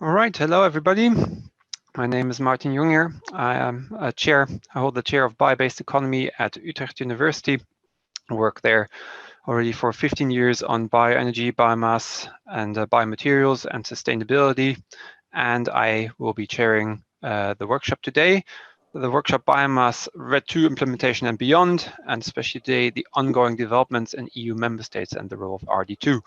All right, hello everybody. My name is Martin Junger. I am a chair. I hold the chair of Bio-based economy at Utrecht University. I work there already for 15 years on bioenergy, biomass, and biomaterials and sustainability. And I will be chairing the workshop today. The workshop Biomass REDII implementation and beyond, and especially today the ongoing developments in EU member states and the role of REDII.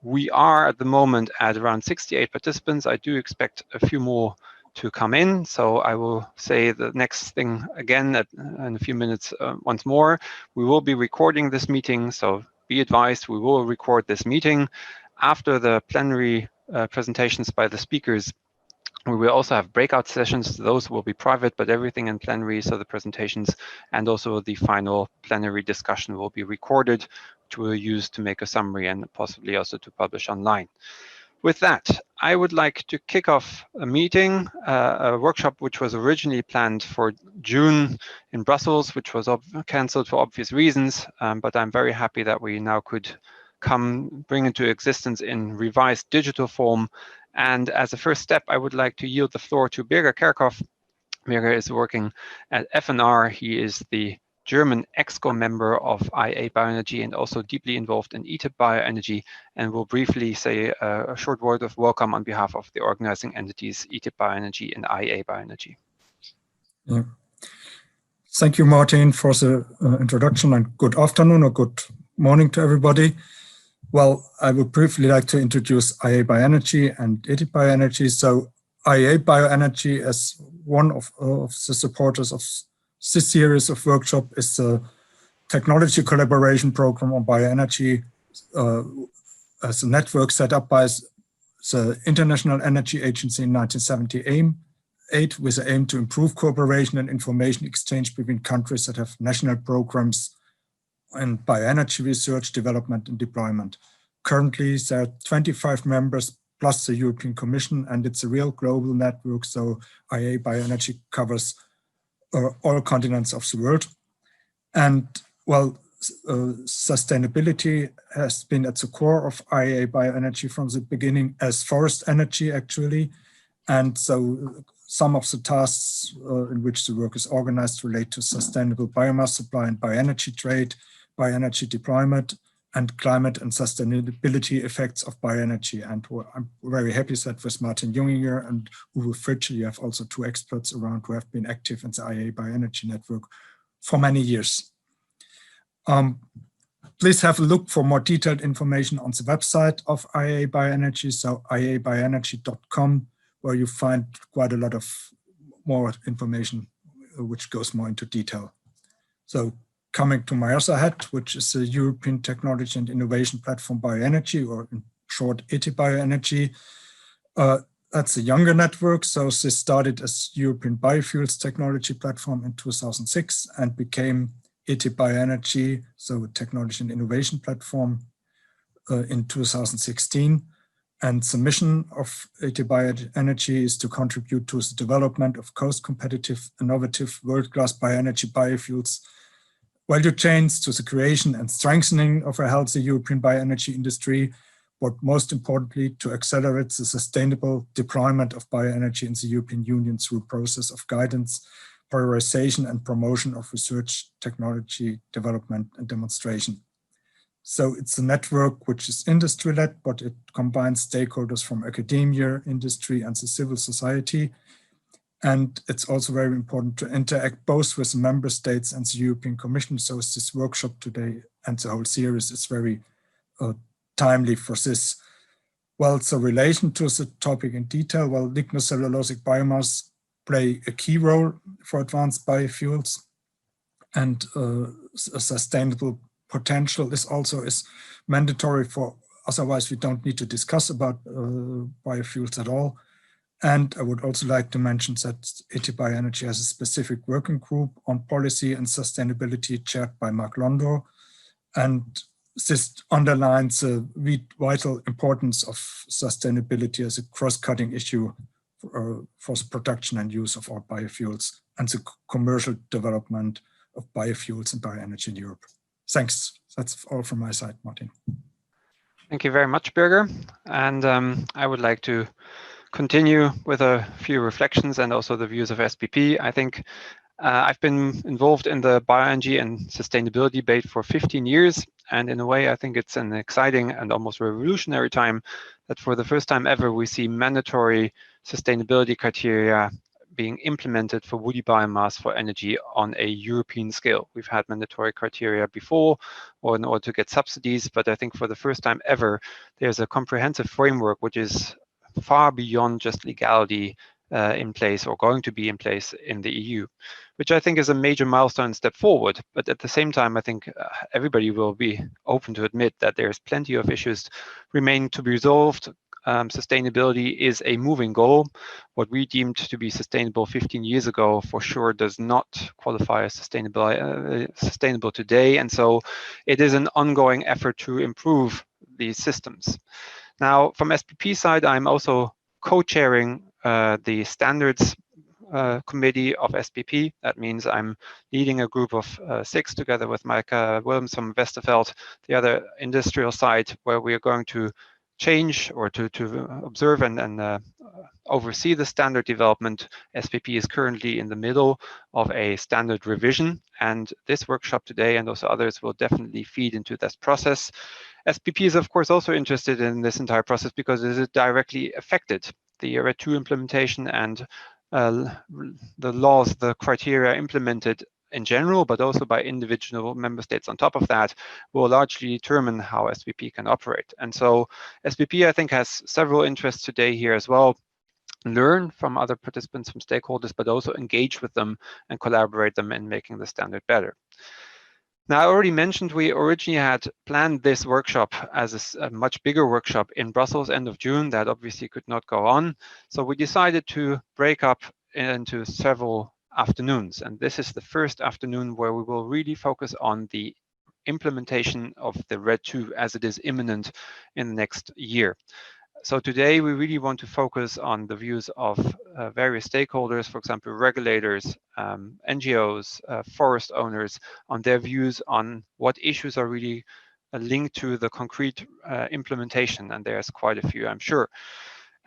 We are at the moment at around 68 participants. I do expect a few more to come in, so I will say the next thing again in a few minutes once more. We will be recording this meeting, so be advised we will record this meeting. After the plenary presentations by the speakers, we will also have breakout sessions. Those will be private, but everything in plenary, so the presentations and also the final plenary discussion will be recorded, which we'll use to make a summary and possibly also to publish online. With that, I would like to kick off a meeting, a workshop which was originally planned for June in Brussels, which was cancelled for obvious reasons, but I'm very happy that we now could bring into existence in revised digital form. And as a first step, I would like to yield the floor to Birger Kerkhoff. Birger is working at FNR. He is the German ExCo member of IA Bioenergy and also deeply involved in ETIP Bioenergy, and will briefly say a short word of welcome on behalf of the organizing entities ETIP Bioenergy and IA Bioenergy. Yeah. Thank you, Martin, for the introduction, and good afternoon or good morning to everybody. Well, I would briefly like to introduce IA Bioenergy and ETIP Bioenergy. So IA Bioenergy, as one of the supporters of this series of workshop, is a technology collaboration program on bioenergy as a network set up by the International Energy Agency in 1978 with the aim to improve cooperation and information exchange between countries that have national programs in bioenergy research, development, and deployment. Currently, there are 25 members plus the European Commission, and it's a real global network, so IA Bioenergy covers all continents of the world. And well, sustainability has been at the core of IA Bioenergy from the beginning as forest energy, actually. And so some of the tasks in which the work is organized relate to sustainable biomass supply and bioenergy trade, bioenergy deployment, and climate and sustainability effects of bioenergy. And I'm very happy that with Martin Junginger and Uwe Fritsche, you have also two experts around who have been active in the IA Bioenergy network for many years. Please have a look for more detailed information on the website of IA Bioenergy, so iabioenergy.com, where you find quite a lot of more information which goes more into detail. So coming to my other hat, which is the European Technology and Innovation Platform Bioenergy, or in short, ETIP Bioenergy. That's a younger network. So this started as European Biofuels Technology Platform in 2006 and became ETIP Bioenergy, so Technology and Innovation Platform, in 2016. And the mission of ETIP Bioenergy is to contribute to the development of cost-competitive, innovative, world-class bioenergy biofuels value chains, to the creation and strengthening of a healthy European bioenergy industry, but most importantly, to accelerate the sustainable deployment of bioenergy in the European Union through a process of guidance, prioritization, and promotion of research, technology, development, and demonstration. So it's a network which is industry-led, but it combines stakeholders from academia, industry, and the civil society. And it's also very important to interact both with the member states and the European Commission. So this workshop today and the whole series is very timely for this. Well, it's a relation to the topic in detail. Well, lignocellulosic biomass play a key role for advanced biofuels, and a sustainable potential is also mandatory for, otherwise we don't need to discuss about biofuels at all. And I would also like to mention that ETIP Bioenergy has a specific working group on policy and sustainability chaired by Mark Londo. And this underlines the vital importance of sustainability as a cross-cutting issue for the production and use of all biofuels and the commercial development of biofuels and bioenergy in Europe. Thanks. That's all from my side, Martin. Thank you very much, Birger. And I would like to continue with a few reflections and also the views of SPP. I think I've been involved in the bioenergy and sustainability debate for 15 years. And in a way, I think it's an exciting and almost revolutionary time that for the first time ever, we see mandatory sustainability criteria being implemented for woody biomass for energy on a European scale. We've had mandatory criteria before or in order to get subsidies, but I think for the first time ever, there's a comprehensive framework which is far beyond just legality in place or going to be in place in the EU, which I think is a major milestone step forward. But at the same time, I think everybody will be open to admit that there's plenty of issues remaining to be resolved. Sustainability is a moving goal. What we deemed to be sustainable 15 years ago for sure does not qualify as sustainable today. And so it is an ongoing effort to improve these systems. Now, from SPP side, I'm also co-chairing the standards committee of SPP. That means I'm leading a group of 6 together with Mike Williams from Westerveld, the other industrial side, where we are going to change or to observe and oversee the standard development. SPP is currently in the middle of a standard revision, and this workshop today and also others will definitely feed into this process. SPP is of course also interested in this entire process because it is directly affected. The REDII implementation and the laws, the criteria implemented in general, but also by individual member states on top of that, will largely determine how SPP can operate. And so SPP, I think, has several interests today here as well. Learn from other participants, from stakeholders, but also engage with them and collaborate them in making the standard better. Now, I already mentioned we originally had planned this workshop as a much bigger workshop in Brussels end of June. That obviously could not go on. So we decided to break up into several afternoons. And this is the first afternoon where we will really focus on the implementation of the REDII as it is imminent in the next year. So today we really want to focus on the views of various stakeholders, for example, regulators, NGOs, forest owners, on their views on what issues are really linked to the concrete implementation. And there's quite a few, I'm sure.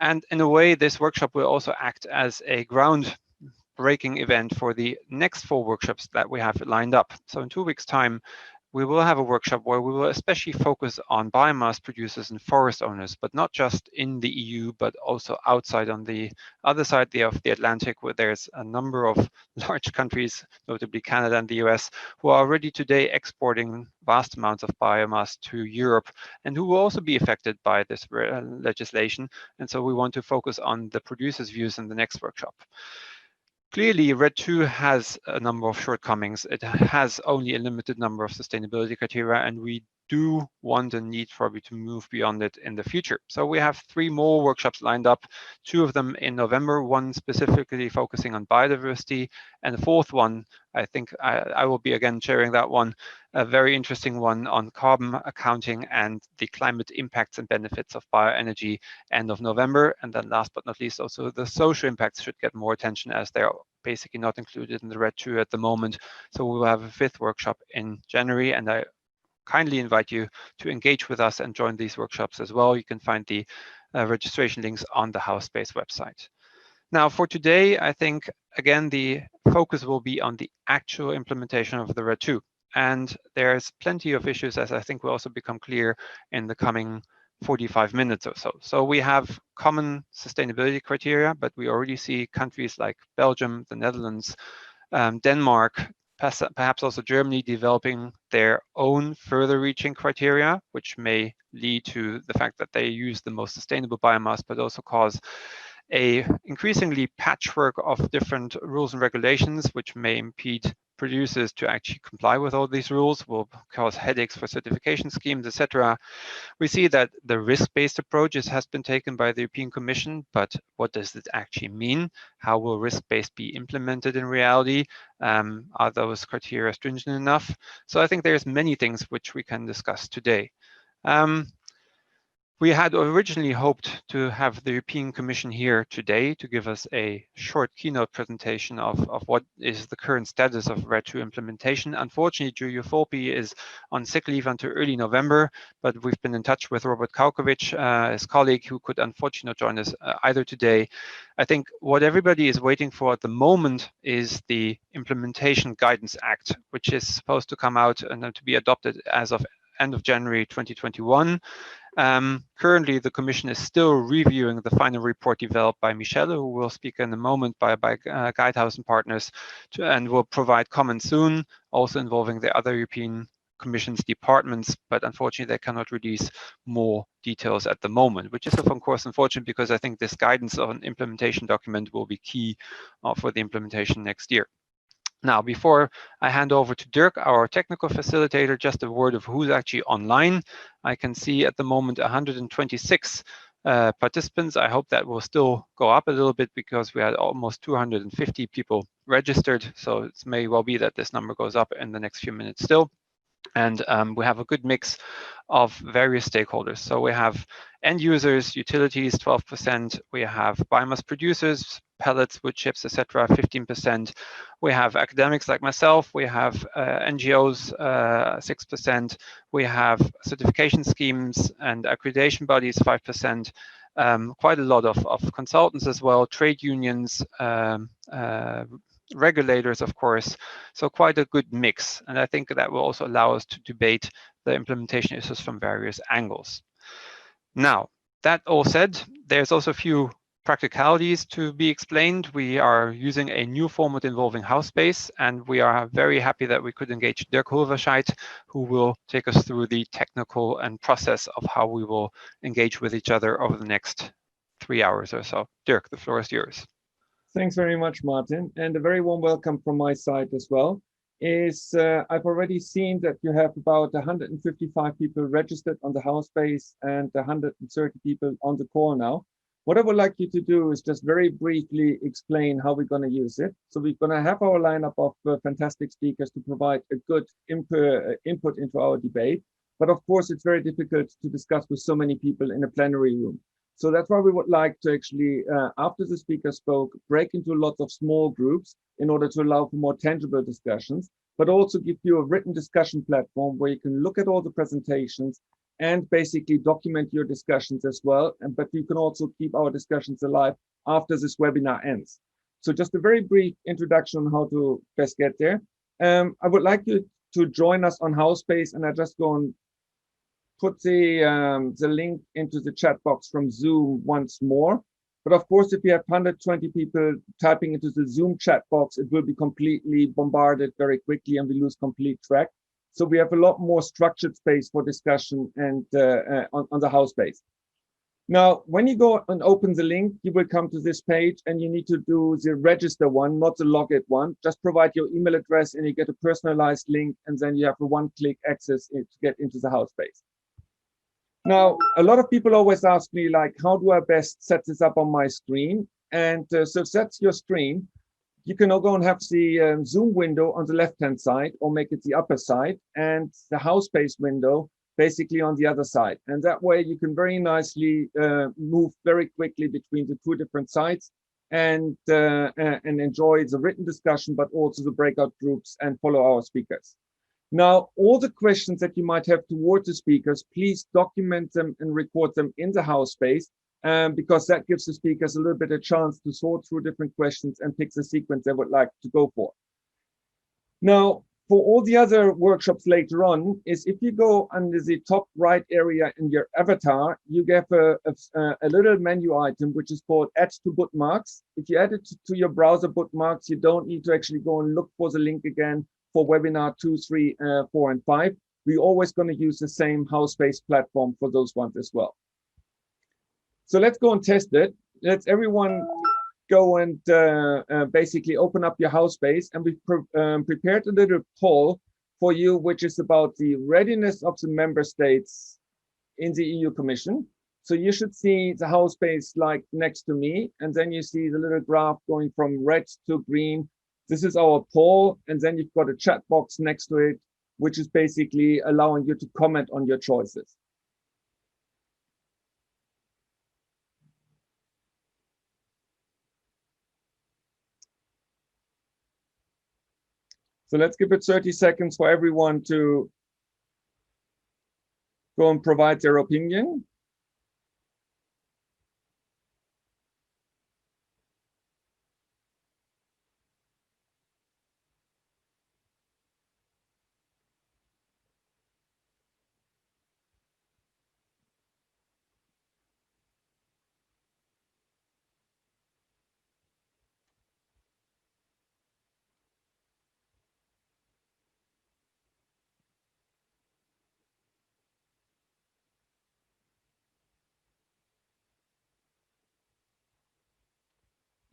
And in a way, this workshop will also act as a groundbreaking event for the next 4 workshops that we have lined up. So in 2 weeks' time, we will have a workshop where we will especially focus on biomass producers and forest owners, but not just in the EU, but also outside on the other side of the Atlantic, where there's a number of large countries, notably Canada and the US, who are already today exporting vast amounts of biomass to Europe and who will also be affected by this legislation. And so we want to focus on the producers' views in the next workshop. Clearly, REDII has a number of shortcomings. It has only a limited number of sustainability criteria, and we do want and need probably to move beyond it in the future. So we have 3 more workshops lined up, 2 of them in November, one specifically focusing on biodiversity, and the 4th one, I think I will be again chairing that one, a very interesting one on carbon accounting and the climate impacts and benefits of bioenergy, end of November. And then last but not least, also the social impacts should get more attention as they're basically not included in the REDII at the moment. So we will have a 5th workshop in January, and I kindly invite you to engage with us and join these workshops as well. You can find the registration links on the HouseSpace website. Now, for today, I think, again, the focus will be on the actual implementation of the REDII. And there's plenty of issues, as I think will also become clear in the coming 45 minutes or so. So we have common sustainability criteria, but we already see countries like Belgium, the Netherlands, Denmark, perhaps also Germany developing their own further reaching criteria, which may lead to the fact that they use the most sustainable biomass, but also cause a increasingly patchwork of different rules and regulations, which may impede producers to actually comply with all these rules, will cause headaches for certification schemes, etc. We see that the risk-based approach has been taken by the European Commission, but what does it actually mean? How will risk-based be implemented in reality? Are those criteria stringent enough? So I think there's many things which we can discuss today. We had originally hoped to have the European Commission here today to give us a short keynote presentation of what is the current status of REDII implementation. Unfortunately, Giulio Volpi is on sick leave until early November, but we've been in touch with Robert Kaukovic, his colleague, who could unfortunately not join us either today. I think what everybody is waiting for at the moment is the Implementation Guidance Act, which is supposed to come out and to be adopted as of end of January 2021. Currently, the Commission is still reviewing the final report developed by Michele, who will speak in a moment, by Guidehouse and partners, and will provide comments soon, also involving the other European Commission's departments, but unfortunately they cannot release more details at the moment, which is of course unfortunate, because I think this guidance on implementation document will be key for the implementation next year. Now, before I hand over to Dirk, our technical facilitator, just a word of who's actually online. I can see at the moment 126 participants. I hope that will still go up a little bit, because we had almost 250 people registered. So it may well be that this number goes up in the next few minutes still. And we have a good mix of various stakeholders. So we have end users, utilities, 12%. We have biomass producers, pellets, wood chips, etc., 15%. We have academics like myself. We have NGOs, 6%. We have certification schemes and accreditation bodies, 5%. Quite a lot of consultants as well, trade unions, regulators, of course. So quite a good mix. And I think that will also allow us to debate the implementation issues from various angles. Now, that all said, there's also a few practicalities to be explained. We are using a new format involving house space, and we are very happy that we could engage Dirk Hulverscheid, who will take us through the technical and process of how we will engage with each other over the next 3 hours or so. Dirk, the floor is yours. Thanks very much, Martin, and a very warm welcome from my side as well. I've already seen that you have about 155 people registered on the house base and 130 people on the call now. What I would like you to do is just very briefly explain how we're going to use it. So we're going to have our lineup of fantastic speakers to provide a good input into our debate. But of course, it's very difficult to discuss with so many people in a plenary room. So that's why we would like to actually, after the speaker spoke, break into lots of small groups in order to allow for more tangible discussions, but also give you a written discussion platform where you can look at all the presentations and basically document your discussions as well. But you can also keep our discussions alive after this webinar ends. So just a very brief introduction on how to best get there. I would like you to join us on Housebase, and I just go and put the link into the chat box from Zoom once more. But of course, if you have 120 people typing into the Zoom chat box, it will be completely bombarded very quickly and we lose complete track. So we have a lot more structured space for discussion and on the house base. Now, when you go and open the link, you will come to this page and you need to do the register one, not the login one. Just provide your email address and you get a personalized link, and then you have a one-click access to get into the house base. Now, a lot of people always ask me, like, how do I best set this up on my screen? And so if that's your screen, you can now go and have the Zoom window on the left-hand side, or make it the upper side, and the Housebase window basically on the other side. And that way you can very nicely move very quickly between the two different sides and enjoy the written discussion, but also the breakout groups, and follow our speakers. Now, all the questions that you might have toward the speakers, please document them and record them in the Housebase, because that gives the speakers a little bit of chance to sort through different questions and pick the sequence they would like to go for. Now, for all the other workshops later on, is if you go under the top right area in your avatar, you get a little menu item, which is called Add to Bookmarks. If you add it to your browser bookmarks, you don't need to actually go and look for the link again for webinar 2, 3, 4, and 5. We're always going to use the same Housebase platform for those ones as well. So let's go and test it. Let's everyone go and basically open up your Housebase, and we've prepared a little poll for you, which is about the readiness of the member states in the EU Commission. So you should see the Housebase like next to me, and then you see the little graph going from red to green. This is our poll, and then you've got a chat box next to it, which is basically allowing you to comment on your choices. So let's give it 30 seconds for everyone to go and provide their opinion.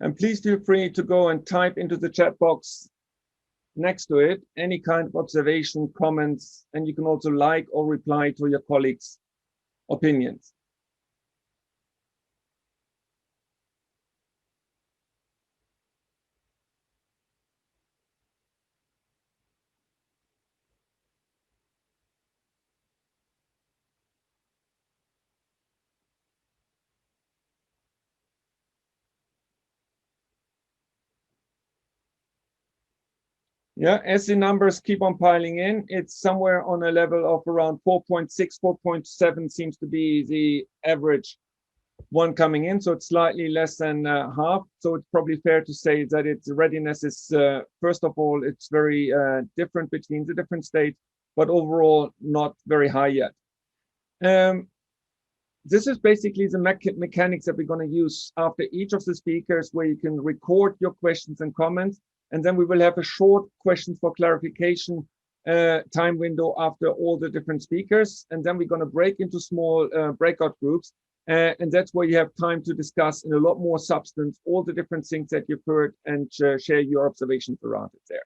And please feel free to go and type into the chat box next to it any kind of observation, comments, and you can also like or reply to your colleagues' opinions. Yeah, as the numbers keep on piling in, it's somewhere on a level of around 4.6, 4.7 seems to be the average one coming in. So it's slightly less than half. So it's probably fair to say that its readiness is, first of all, it's very different between the different states, but overall not very high yet. This is basically the mechanics that we're going to use after each of the speakers, where you can record your questions and comments. And then we will have a short questions for clarification time window after all the different speakers. And then we're going to break into small breakout groups. And that's where you have time to discuss in a lot more substance all the different things that you've heard and share your observations around it there.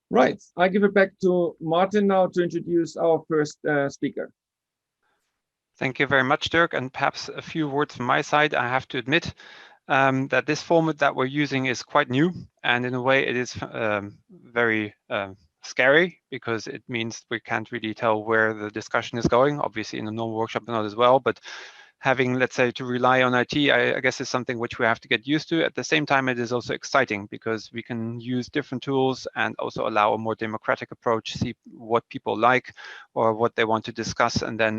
Right, I give it back to Martin now to introduce our first speaker. Thank you very much, Dirk. And perhaps a few words from my side. I have to admit that this format that we're using is quite new, and in a way it is very scary, because it means we can't really tell where the discussion is going. Obviously in a normal workshop not as well, but having, let's say, to rely on IT, I guess is something which we have to get used to. At the same time, it is also exciting because we can use different tools and also allow a more democratic approach, see what people like or what they want to discuss, and then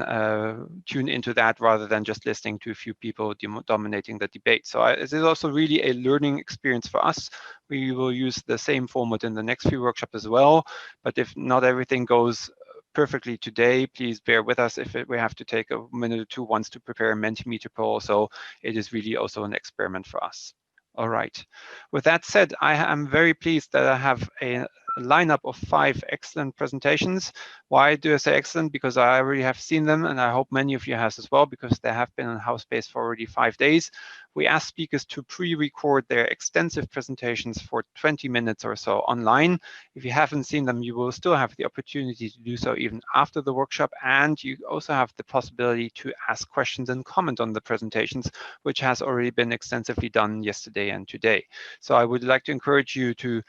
tune into that rather than just listening to a few people dominating the debate. So it is also really a learning experience for us. We will use the same format in the next few workshops as well, but if not everything goes perfectly today, please bear with us if we have to take a minute or two once to prepare a Mentimeter poll. So it is really also an experiment for us. All right. With that said, I am very pleased that I have a lineup of 5 excellent presentations. Why do I say excellent? Because I already have seen them, and I hope many of you have as well, because they have been on HouseBase for already 5 days. We ask speakers to pre-record their extensive presentations for 20 minutes or so online. If you haven't seen them, you will still have the opportunity to do so even after the workshop, and you also have the possibility to ask questions and comment on the presentations, which has already been extensively done yesterday and today. So I would like to encourage you to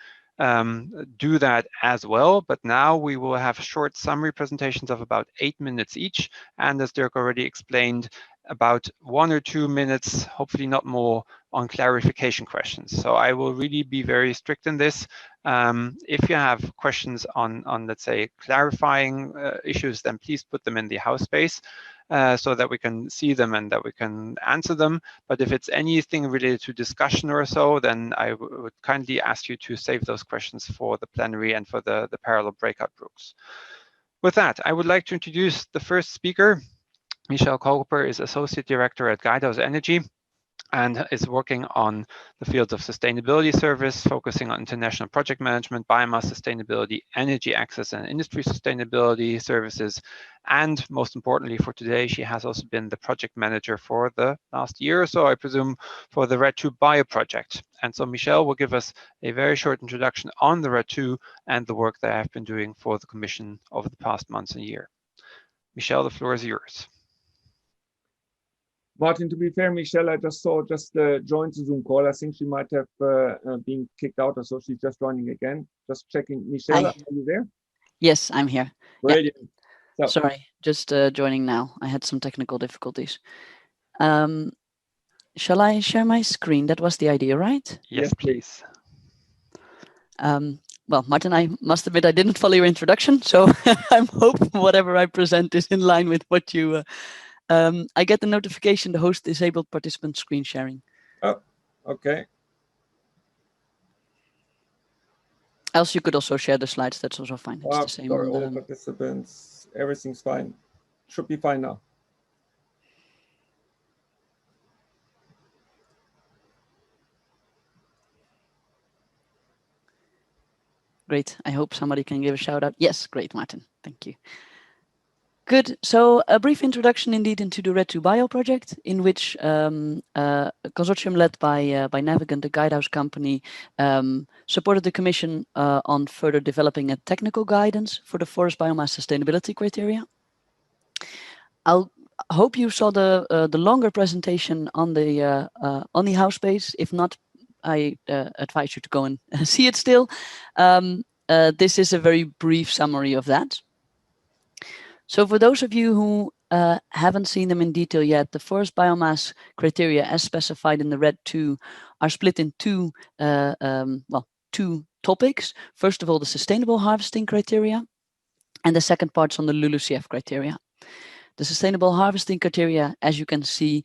do that as well. But now we will have short summary presentations of about 8 minutes each. And as Dirk already explained, about 1 or 2 minutes, hopefully not more, on clarification questions. So I will really be very strict in this. If you have questions on let's say, clarifying issues, then please put them in the house space so that we can see them and that we can answer them. But if it's anything related to discussion or so, then I would kindly ask you to save those questions for the plenary and for the parallel breakout groups. With that, I would like to introduce the first speaker. Michelle Kolper is Associate Director at Guidehouse Energy and is working on the fields of sustainability service, focusing on international project management, biomass sustainability, energy access and industry sustainability services. And most importantly for today, she has also been the project manager for the last year or so, I presume, for the REDII Bio project. And so Michelle will give us a very short introduction on the REDII and the work that I've been doing for the Commission over the past months and year. Michelle, the floor is yours. Martin, to be fair, Michelle, I just saw joined the Zoom call. I think she might have been kicked out, or so she's just joining again. Just checking. Michelle, are you there? Yes, I'm here. Brilliant. Yeah. So. Sorry, just joining now. I had some technical difficulties. Shall I share my screen? That was the idea, right? Yes, please. well, Martin, I must admit I didn't follow your introduction, so I'm hoping whatever I present is in line with what you. I get the notification the host disabled participant screen sharing. Oh, okay. Else you could also share the slides. That's also fine. It's the same. For On all the... participants, everything's fine. Should be fine now. Great. I hope somebody can give a shout out. Yes, great, Martin. Thank you. Good. So a brief introduction indeed into the REDII Bio project, in which a consortium led by Navigant, the Guidehouse company, supported the Commission on further developing a technical guidance for the forest biomass sustainability criteria. I hope you saw the longer presentation on the house page. If not, I advise you to go and see it still. This is a very brief summary of that. So for those of you who haven't seen them in detail yet, the forest biomass criteria as specified in the RED 2 are split in two topics. First of all, the sustainable harvesting criteria, and the second part's on the LULUCF criteria. The sustainable harvesting criteria, as you can see,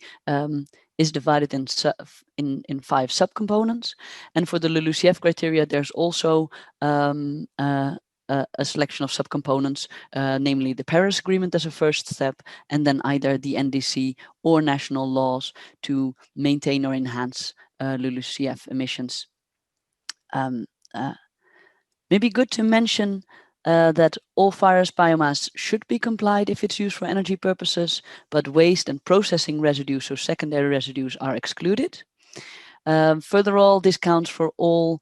is divided in 5 subcomponents. And for the LULUCF criteria, there's also a selection of subcomponents, namely the Paris Agreement as a first step, and then either the NDC or national laws to maintain or enhance LULUCF emissions. Maybe good to mention that all forest biomass should be complied if it's used for energy purposes, but waste and processing residues, so secondary residues, are excluded. Furthermore, this counts for all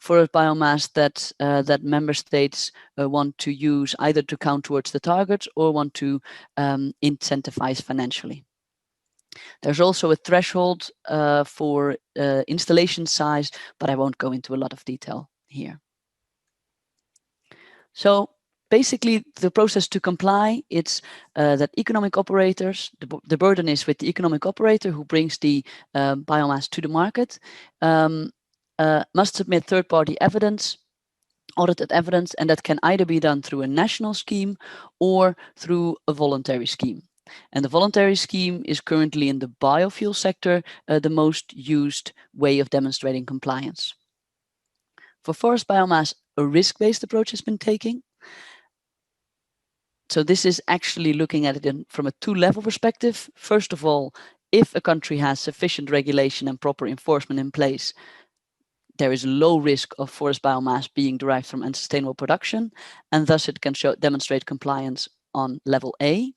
forest biomass that member states want to use either to count towards the targets or want to incentivize financially. There's also a threshold for installation size, but I won't go into a lot of detail here. So basically, the process to comply, it's that economic operators, the burden is with the economic operator who brings the biomass to the market, must submit third-party evidence, audited evidence, and that can either be done through a national scheme or through a voluntary scheme. And the voluntary scheme is currently in the biofuel sector the most used way of demonstrating compliance. For forest biomass, a risk-based approach has been taken. So this is actually looking at it from a two-level perspective. First of all, if a country has sufficient regulation and proper enforcement in place, there is low risk of forest biomass being derived from unsustainable production, and thus it can demonstrate compliance on level A.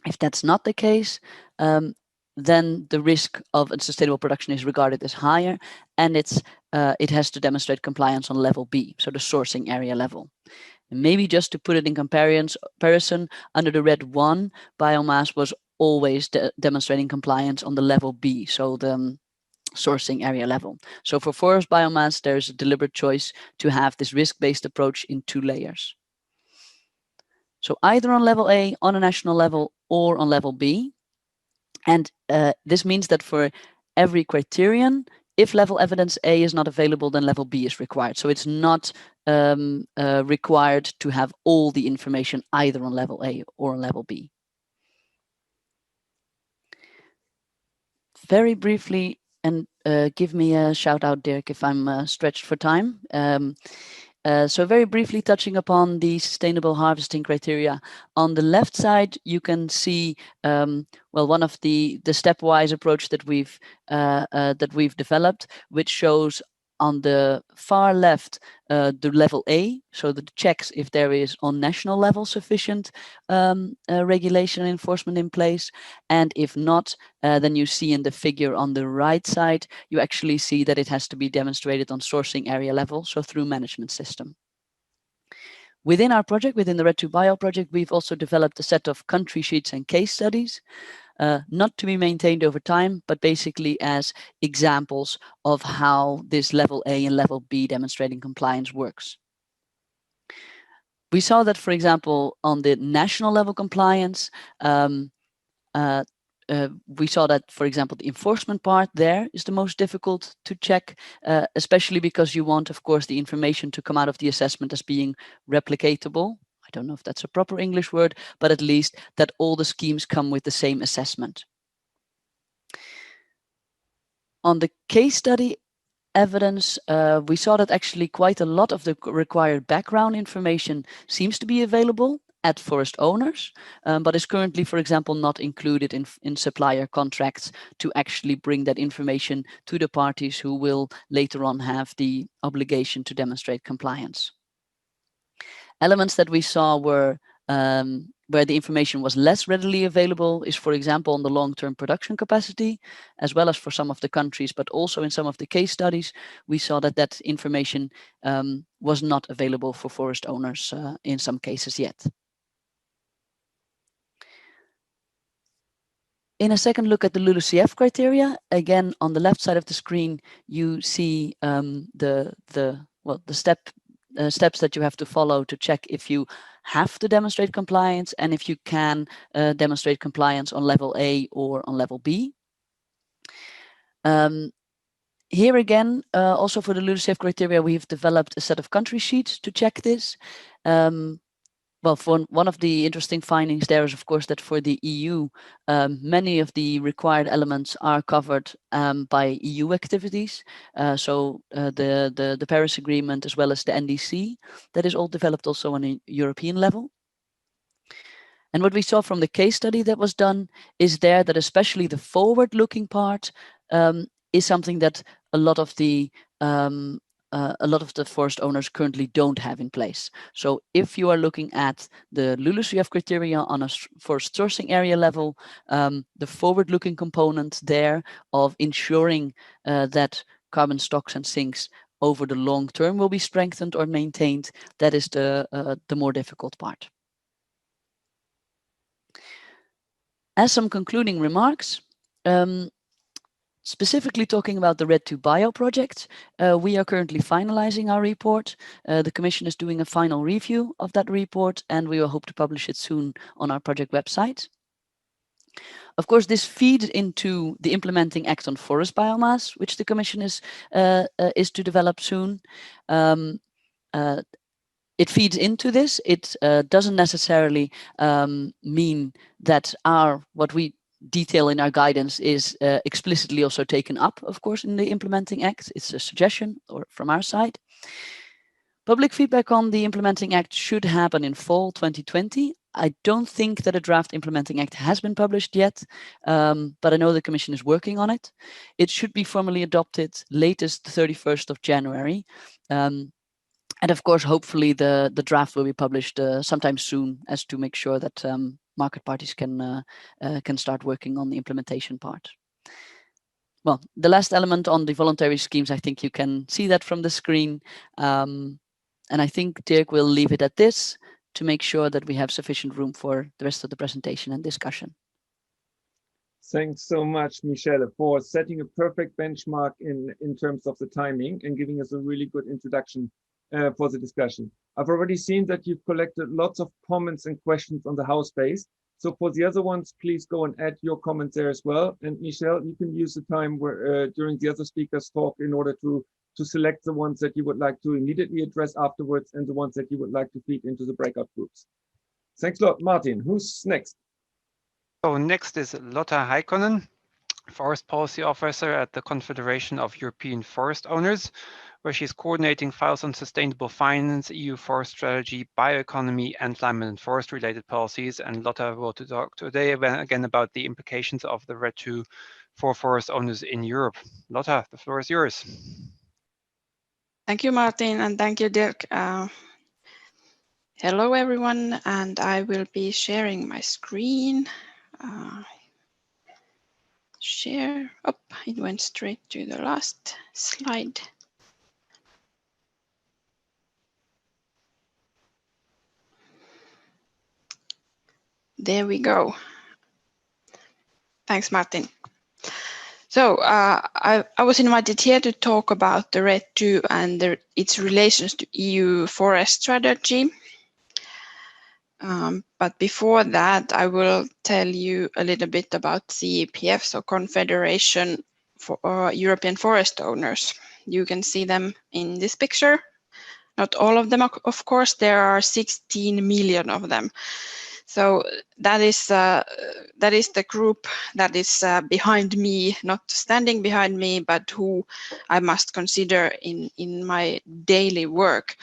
If that's not the case, then the risk of unsustainable production is regarded as higher, and it has to demonstrate compliance on level B, so the sourcing area level. And maybe just to put it in comparison, under the RED 1, biomass was always demonstrating compliance on the level B, so the sourcing area level. So for forest biomass, there's a deliberate choice to have this risk-based approach in 2 layers. So either on level A, on a national level, or on level B. And this means that for every criterion, if level evidence A is not available, then level B is required. So it's not required to have all the information either on level A or on level B. Very briefly, and give me a shout out, Dirk, if I'm stretched for time. So very briefly touching upon the sustainable harvesting criteria. On the left side, you can see one of the stepwise approach that we've developed, which shows on the far left the level A, so the checks if there is on national level sufficient regulation and enforcement in place, and if not, then you see in the figure on the right side, you actually see that it has to be demonstrated on sourcing area level, so through management system. Within our project, within the REDII Bio project, we've also developed a set of country sheets and case studies, not to be maintained over time, but basically as examples of how this level A and level B demonstrating compliance works. We saw that, for example, on the national level compliance, we saw that, for example, the enforcement part there is the most difficult to check, especially because you want, of course, the information to come out of the assessment as being replicatable. I don't know if that's a proper English word, but at least that all the schemes come with the same assessment. On the case study evidence, we saw that actually quite a lot of the required background information seems to be available at forest owners, but is currently, for example, not included in supplier contracts to actually bring that information to the parties who will later on have the obligation to demonstrate compliance. Elements that we saw were where the information was less readily available is, for example, on the long-term production capacity, as well as for some of the countries, but also in some of the case studies, we saw that that information was not available for forest owners in some cases yet. In a second look at the LULUCF criteria, again, on the left side of the screen, you see the steps that you have to follow to check if you have to demonstrate compliance and if you can demonstrate compliance on level A or on level B. Here again, also for the LULUCF criteria, we've developed a set of country sheets to check this. Well, for one of the interesting findings there is, of course, that for the EU, many of the required elements are covered by EU activities. So the Paris Agreement, as well as the NDC, that is all developed also on a European level. And what we saw from the case study that was done is there that especially the forward-looking part is something that a lot of the forest owners currently don't have in place. So if you are looking at the LULUCF criteria on a forest sourcing area level, the forward-looking component there of ensuring that carbon stocks and sinks over the long term will be strengthened or maintained, that is the more difficult part. As some concluding remarks, specifically talking about the REDII Bio project, we are currently finalizing our report. The Commission is doing a final review of that report, and we will hope to publish it soon on our project website. Of course, this feeds into the Implementing Act on Forest Biomass, which the Commission is to develop soon. It feeds into this. It doesn't necessarily mean that what we detail in our guidance is explicitly also taken up, of course, in the Implementing Act. It's a suggestion or from our side. Public feedback on the Implementing Act should happen in fall 2020. I don't think that a draft Implementing Act has been published yet, but I know the Commission is working on it. It should be formally adopted latest 31st of January. And of course, hopefully the draft will be published sometime soon, as to make sure that market parties can start working on the implementation part. Well, the last element on the voluntary schemes, I think you can see that from the screen. And I think Dirk will leave it at this to make sure that we have sufficient room for the rest of the presentation and discussion. Thanks so much, Michelle, for setting a perfect benchmark in terms of the timing and giving us a really good introduction for the discussion. I've already seen that you've collected lots of comments and questions on the house base. So for the other ones, please go and add your comments there as well. And Michelle, you can use the time where during the other speakers' talk in order to select the ones that you would like to immediately address afterwards and the ones that you would like to feed into the breakout groups. Thanks a lot. Martin, who's next? So next is Lotta Heikkinen, Forest Policy Officer at the Confederation of European Forest Owners, where she's coordinating files on sustainable finance, EU forest strategy, bioeconomy, and climate and forest-related policies. And Lotta will talk today again about the implications of the REDII for forest owners in Europe. Lotta, the floor is yours. Thank you, Martin, and thank you, Dirk. Hello, everyone, and I will be sharing my screen. Share. Oh, it went straight to the last slide. There we go. Thanks, Martin. So I was invited here to talk about the REDII and its relations to EU forest strategy. But before that, I will tell you a little bit about CEPF, so Confederation for European Forest Owners. You can see them in this picture. Not all of them, of course, there are 16 million of them. So that is the group that is behind me, not standing behind me, but who I must consider in my daily work.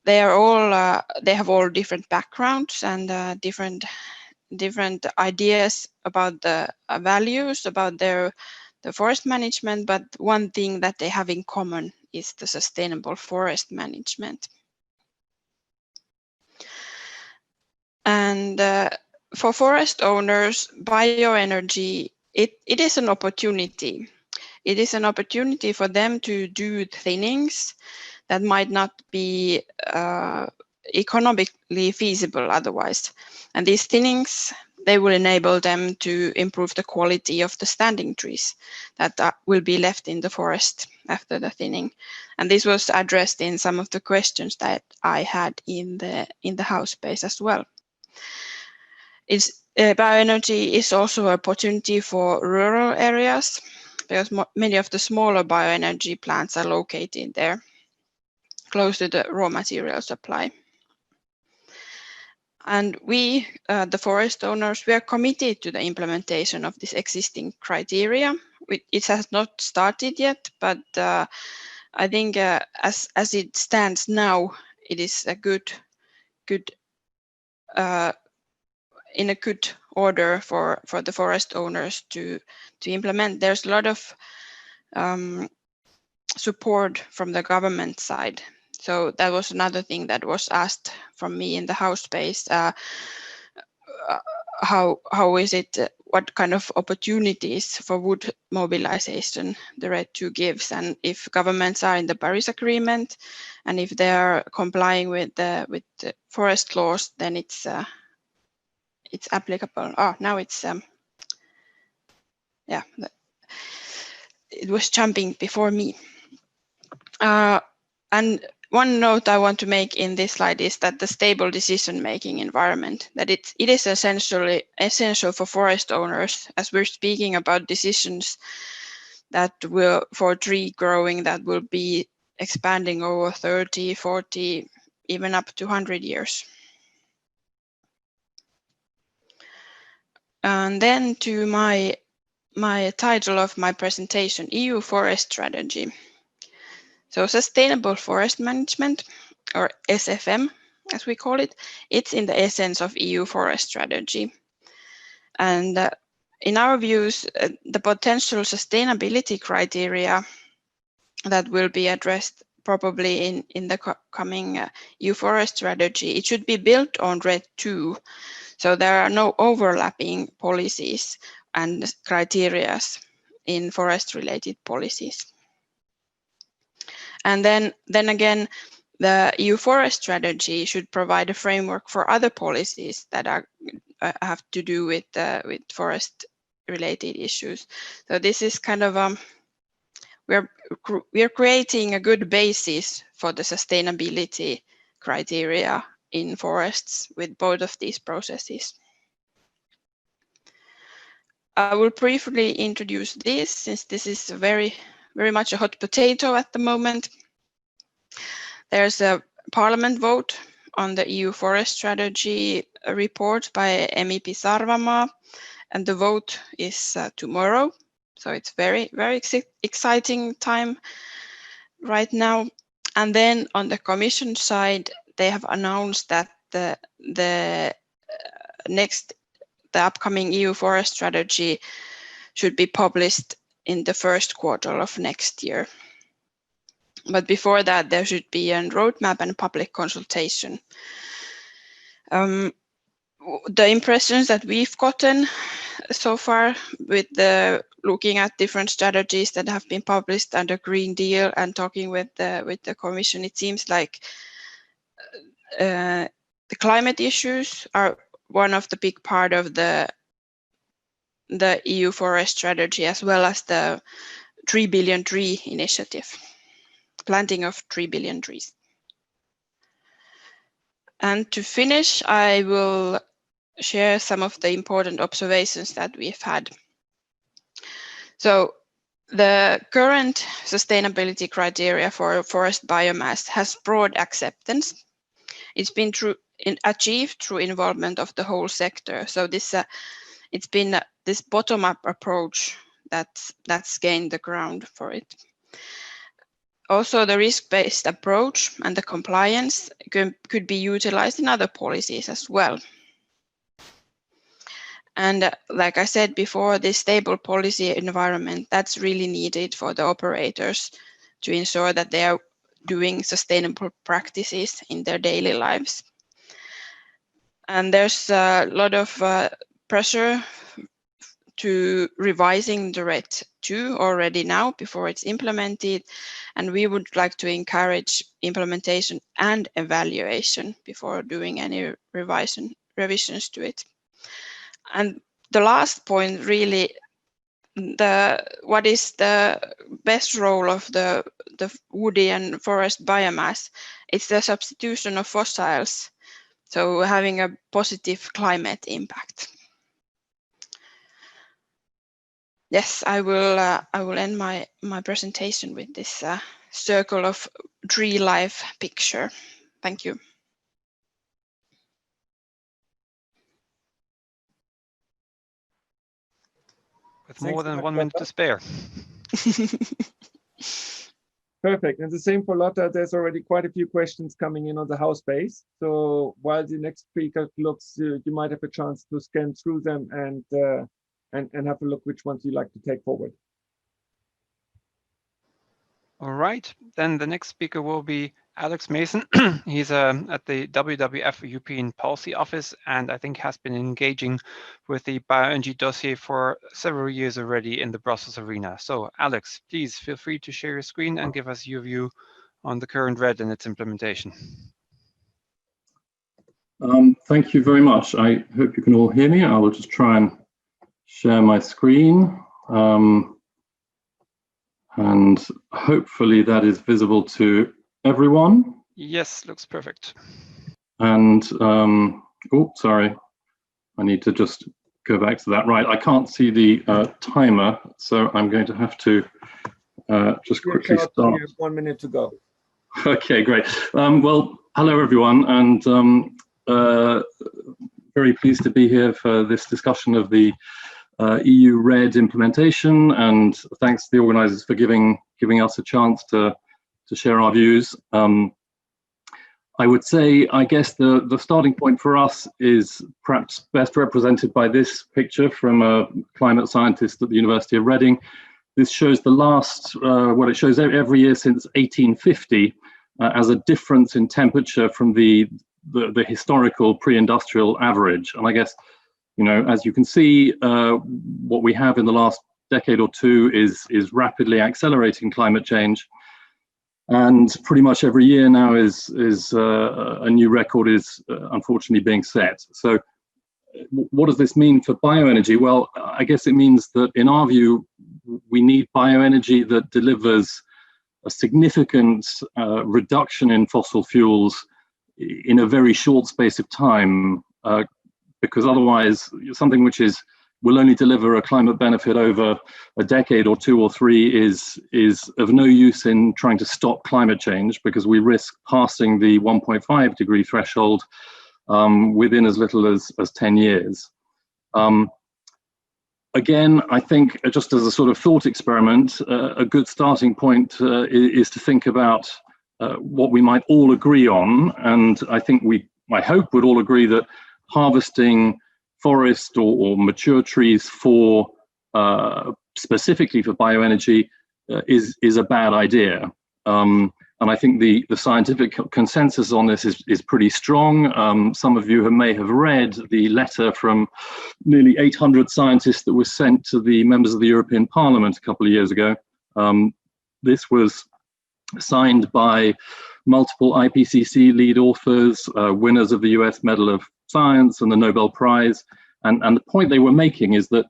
They are all they have all different backgrounds and different ideas about the values about the forest management, but one thing that they have in common is the sustainable forest management. And for forest owners, bioenergy, it is an opportunity. It is an opportunity for them to do things that might not be economically feasible otherwise. And these thinnings, they will enable them to improve the quality of the standing trees that will be left in the forest after the thinning. And this was addressed in some of the questions that I had in the house space as well. Bioenergy is also an opportunity for rural areas because many of the smaller bioenergy plants are located there, close to the raw material supply. And we, the forest owners, we are committed to the implementation of this existing criteria. It has not started yet, but I think as it stands now, it is a good in a good order for the forest owners to implement. There's a lot of support from the government side. So that was another thing that was asked from me in the house space. How is it, what kind of opportunities for wood mobilization the REDII gives, and if governments are in the Paris Agreement and if they are complying with the forest laws, then it's applicable. Oh, now it's yeah, it was jumping before me. And one note I want to make in this slide is that the stable decision-making environment, that it is essential for forest owners, as we're speaking about decisions that will, for tree growing, that will be expanding over 30, 40, even up to 100 years. And then to my title of my presentation, EU Forest Strategy. So sustainable forest management, or SFM, as we call it, it's in the essence of EU forest strategy. And in our views, the potential sustainability criteria that will be addressed probably in the coming EU forest strategy, it should be built on REDII. So there are no overlapping policies and criteria in forest-related policies. And then again, the EU forest strategy should provide a framework for other policies that have to do with forest-related issues. So this is kind of we're creating a good basis for the sustainability criteria in forests with both of these processes. I will briefly introduce this, since this is very much a hot potato at the moment. There's a Parliament vote on the EU Forest Strategy report by MEP Sarvamaa, and the vote is tomorrow. So it's very exciting time right now. And then on the Commission side, they have announced that the upcoming EU Forest Strategy should be published in the first quarter of next year. But before that, there should be a roadmap and public consultation. The impressions that we've gotten so far with looking at different strategies that have been published under Green Deal and talking with the Commission, it seems like the climate issues are one of the big part of the EU Forest Strategy, as well as the 3 billion tree initiative, planting of 3 billion trees. And to finish, I will share some of the important observations that we've had. So the current sustainability criteria for forest biomass has broad acceptance. It's been achieved through involvement of the whole sector. So it's been this bottom-up approach that's gained the ground for it. Also, the risk-based approach and the compliance could be utilized in other policies as well. And like I said before, this stable policy environment, that's really needed for the operators to ensure that they are doing sustainable practices in their daily lives. And there's a lot of pressure to revising the RED II already now before it's implemented. And we would like to encourage implementation and evaluation before doing any revisions to it. And the last point, really, what is the best role of the woody and forest biomass? It's the substitution of fossils, so having a positive climate impact. Yes, I will end my presentation with this circle of tree life picture. Thank you. With more than 1 minute to spare. Perfect. And the same for Lotta. There's already quite a few questions coming in on the house base. So while the next speaker looks, you might have a chance to scan through them and have a look which ones you like to take forward. All right, then the next speaker will be Alex Mason. He's at the WWF European Policy Office, and I think has been engaging with the bioenergy dossier for several years already in the Brussels arena. So Alex, please feel free to share your screen and give us your view on the current RED and its implementation. Thank you very much. I hope you can all hear me. I will just try and share my screen. And hopefully that is visible to everyone. Yes, looks perfect. And, oh, sorry, I need to just go back to that. Right, I can't see the timer, so I'm going to have to just quickly start. You have 1 minute to go. Okay, great. Well, hello everyone, and very pleased to be here for this discussion of the EU RED implementation, and thanks to the organisers for giving us a chance to share our views. I would say, I guess the starting point for us is perhaps best represented by this picture from a climate scientist at the University of Reading. This shows the last, what it shows every year since 1850 as a difference in temperature from the historical pre-industrial average. And I guess, you know, as you can see, what we have in the last decade or two is rapidly accelerating climate change, and pretty much every year now is a new record is unfortunately being set. So, what does this mean for bioenergy? Well, I guess it means that, in our view, we need bioenergy that delivers a significant reduction in fossil fuels in a very short space of time. Because otherwise, something which will only deliver a climate benefit over a decade or two or three is of no use in trying to stop climate change, because we risk passing the 1.5 degree threshold within as little as 10 years. Again, I think, just as a sort of thought experiment, a good starting point is to think about what we might all agree on, and I think I hope would all agree that harvesting forest or mature trees for specifically for bioenergy is a bad idea. And I think the scientific consensus on this is pretty strong. Some of you may have read the letter from nearly 800 scientists that was sent to the members of the European Parliament a couple of years ago. This was signed by multiple IPCC lead authors, winners of the US Medal of Science and the Nobel Prize. And the point they were making is that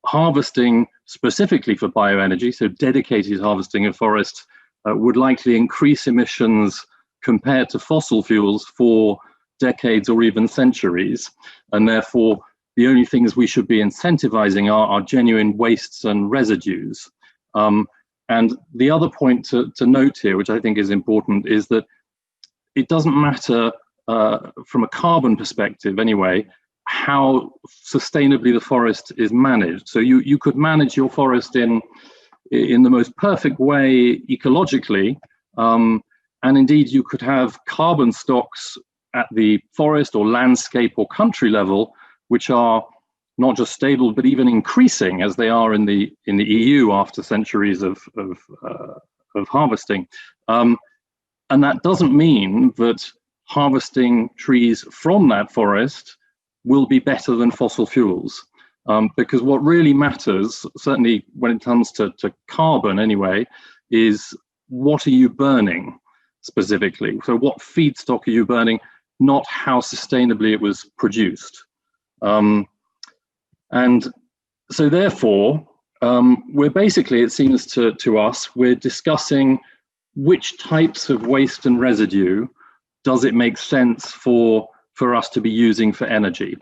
harvesting specifically for bioenergy, so dedicated harvesting of forests, would likely increase emissions compared to fossil fuels for decades or even centuries, and therefore the only things we should be incentivizing are genuine wastes and residues. And the other point to note here, which I think is important, is that it doesn't matter from a carbon perspective anyway, how sustainably the forest is managed. So you could manage your forest in the most perfect way ecologically, and indeed you could have carbon stocks at the forest or landscape or country level, which are not just stable but even increasing, as they are in the EU after centuries of harvesting. And that doesn't mean that harvesting trees from that forest will be better than fossil fuels, because what really matters, certainly when it comes to carbon anyway, is what are you burning specifically? So what feedstock are you burning, not how sustainably it was produced. And so therefore, we're basically, it seems to us, we're discussing which types of waste and residue does it make sense for us to be using for energy,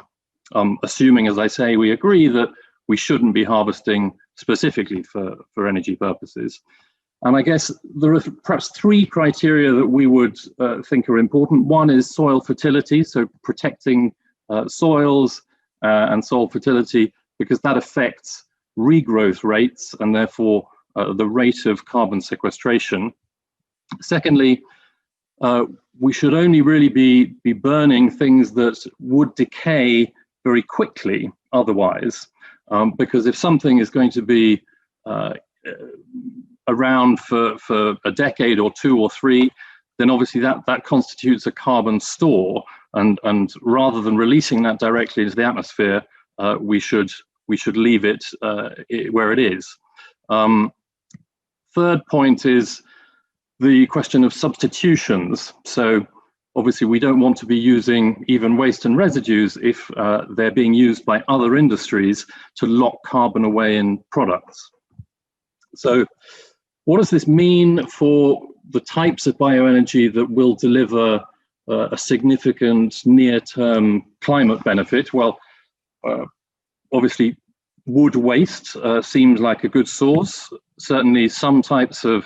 assuming, as I say, we agree that we shouldn't be harvesting specifically for energy purposes. And I guess there are perhaps three criteria that we would think are important. One is soil fertility, so protecting soils and soil fertility, because that affects regrowth rates and therefore the rate of carbon sequestration. Secondly, we should only really be burning things that would decay very quickly otherwise, because if something is going to be around for a decade or two or three, then obviously that constitutes a carbon store, and rather than releasing that directly into the atmosphere, we should leave it where it is. Third point is the question of substitutions. So obviously we don't want to be using even waste and residues if they're being used by other industries to lock carbon away in products. So what does this mean for the types of bioenergy that will deliver a significant near-term climate benefit? Well, obviously wood waste seems like a good source. Certainly some types of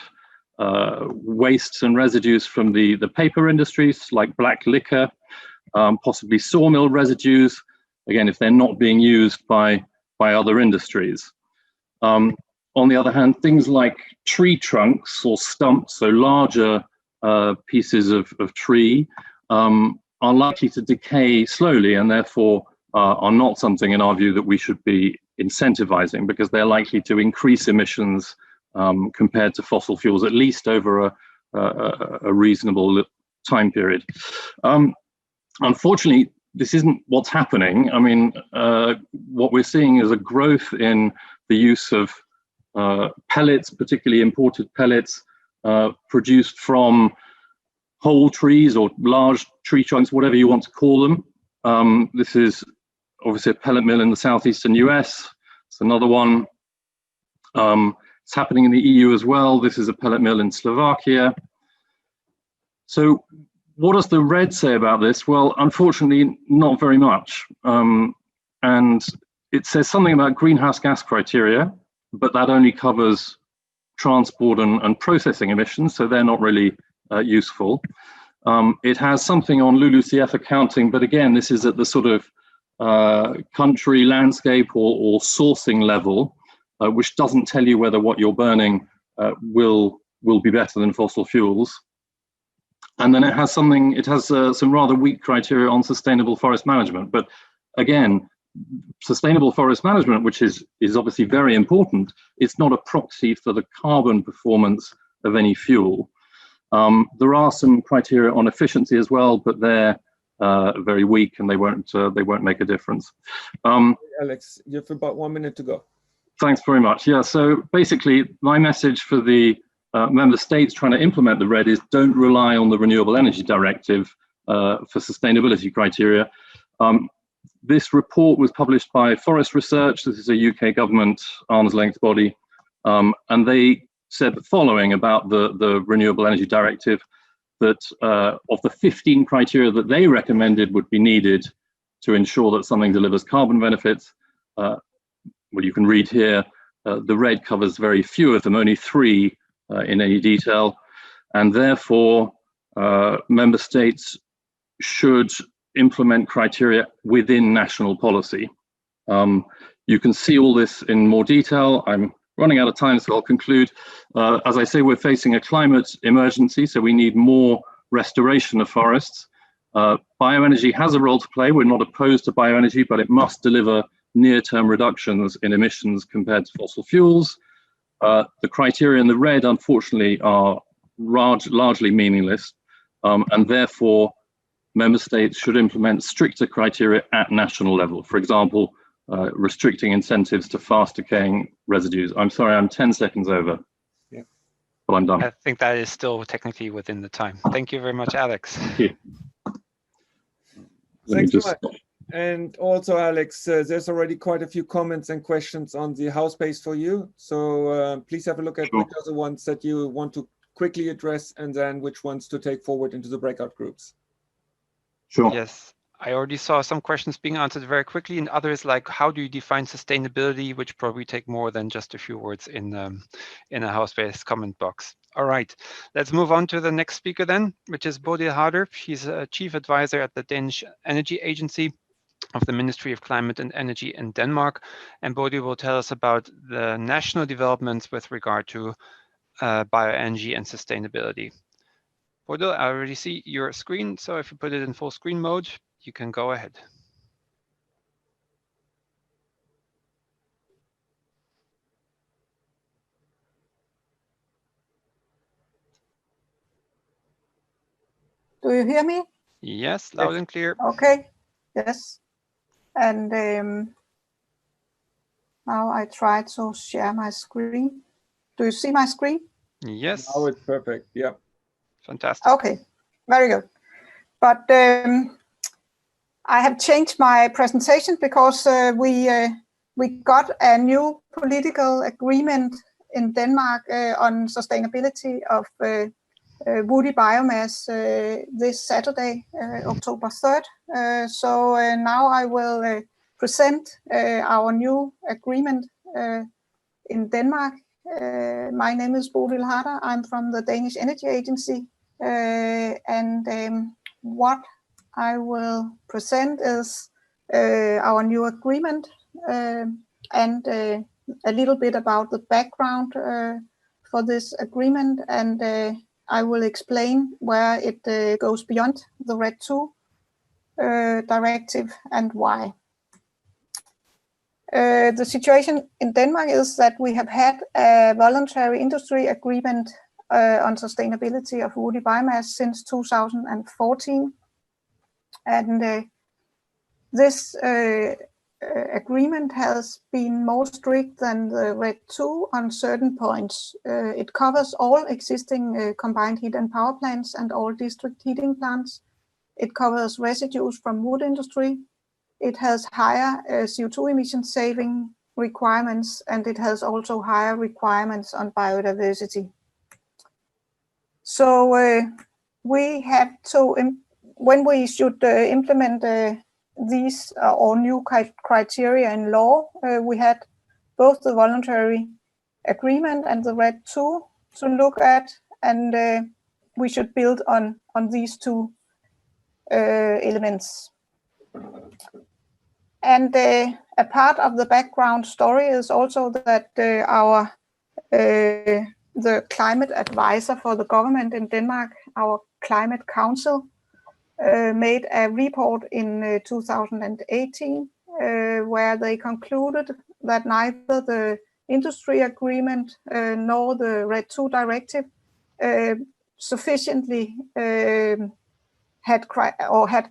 wastes and residues from the paper industries, like black liquor, possibly sawmill residues, again, if they're not being used by other industries. On the other hand, things like tree trunks or stumps, so larger pieces of tree, are likely to decay slowly and therefore are not something, in our view, that we should be incentivizing, because they're likely to increase emissions compared to fossil fuels, at least over a reasonable time period. Unfortunately, this isn't what's happening. I mean, what we're seeing is a growth in the use of pellets, particularly imported pellets, produced from whole trees or large tree trunks, whatever you want to call them. This is obviously a pellet mill in the southeastern US. It's another one. It's happening in the EU as well. This is a pellet mill in Slovakia. So what does the RED say about this? Well, unfortunately, not very much. And it says something about greenhouse gas criteria, but that only covers transport and processing emissions, so they're not really useful. It has something on LULUCF accounting, but again, this is at the sort of country, landscape, or sourcing level, which doesn't tell you whether what you're burning will be better than fossil fuels. And then it has some rather weak criteria on sustainable forest management. But again, sustainable forest management, which is obviously very important, it's not a proxy for the carbon performance of any fuel. There are some criteria on efficiency as well, but they're very weak and they won't make a difference. Alex, you have about 1 minute to go. Thanks very much. Yeah, so basically my message for the member states trying to implement the RED is don't rely on the Renewable Energy Directive for sustainability criteria. This report was published by Forest Research. This is a UK government arm's length body. And they said the following about the Renewable Energy Directive. that of the 15 criteria that they recommended would be needed to ensure that something delivers carbon benefits, well, you can read here, the RED covers very few of them, only 3 in any detail, and therefore member states should implement criteria within national policy. You can see all this in more detail. I'm running out of time, so I'll conclude. As I say, we're facing a climate emergency, so we need more restoration of forests. Bioenergy has a role to play. We're not opposed to bioenergy, but it must deliver near-term reductions in emissions compared to fossil fuels. The criteria in the RED, unfortunately, are largely meaningless, and therefore member states should implement stricter criteria at national level. For example, restricting incentives to fast decaying residues. I'm sorry, I'm 10 seconds over. Yeah. But I'm done. I think that is still technically within the time. Thank you very much, Alex. Thank you. Thanks so much. And also, Alex, there's already quite a few comments and questions on the house page for you. So please have a look at which are the ones that you want to quickly address, and then which ones to take forward into the breakout groups. Sure. Yes, I already saw some questions being answered very quickly, and others like, how do you define sustainability, which probably take more than just a few words in a house-based comment box. All right, let's move on to the next speaker then, which is Bodil Harder. She's a chief advisor at the Danish Energy Agency of the Ministry of Climate and Energy in Denmark. And Bodil will tell us about the national developments with regard to bioenergy and sustainability. Bodil, I already see your screen, so if you put it in full screen mode, you can go ahead. Do you hear me? Yes, loud and clear. Okay, yes. And now I try to share my screen. Do you see my screen? Yes. Now it's perfect, yeah. Fantastic. Okay, very good. But I have changed my presentation because we got a new political agreement in Denmark on sustainability of woody biomass this Saturday, October 3rd. So now I will present our new agreement in Denmark. My name is Bodil Harder. I'm from the Danish Energy Agency. And what I will present is our new agreement and a little bit about the background for this agreement, and I will explain where it goes beyond the RED II directive and why. The situation in Denmark is that we have had a voluntary industry agreement on sustainability of woody biomass since 2014. And this agreement has been more strict than the RED II on certain points. It covers all existing combined heat and power plants and all district heating plants. It covers residues from wood industry. It has higher CO2 emission saving requirements, and it has also higher requirements on biodiversity. So we have to, when we should implement these or new criteria in law, we had both the voluntary agreement and the RED II to look at, and we should build on these two elements. And a part of the background story is also that the climate advisor for the government in Denmark, our climate council, made a report in 2018 where they concluded that neither the industry agreement nor the RED II directive sufficiently had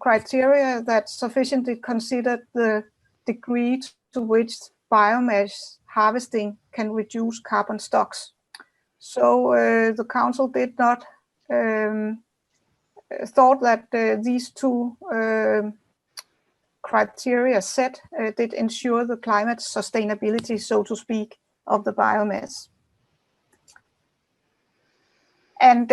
criteria that sufficiently considered the degree to which biomass harvesting can reduce carbon stocks. So the council did not thought that these two criteria set did ensure the climate sustainability, so to speak, of the biomass. And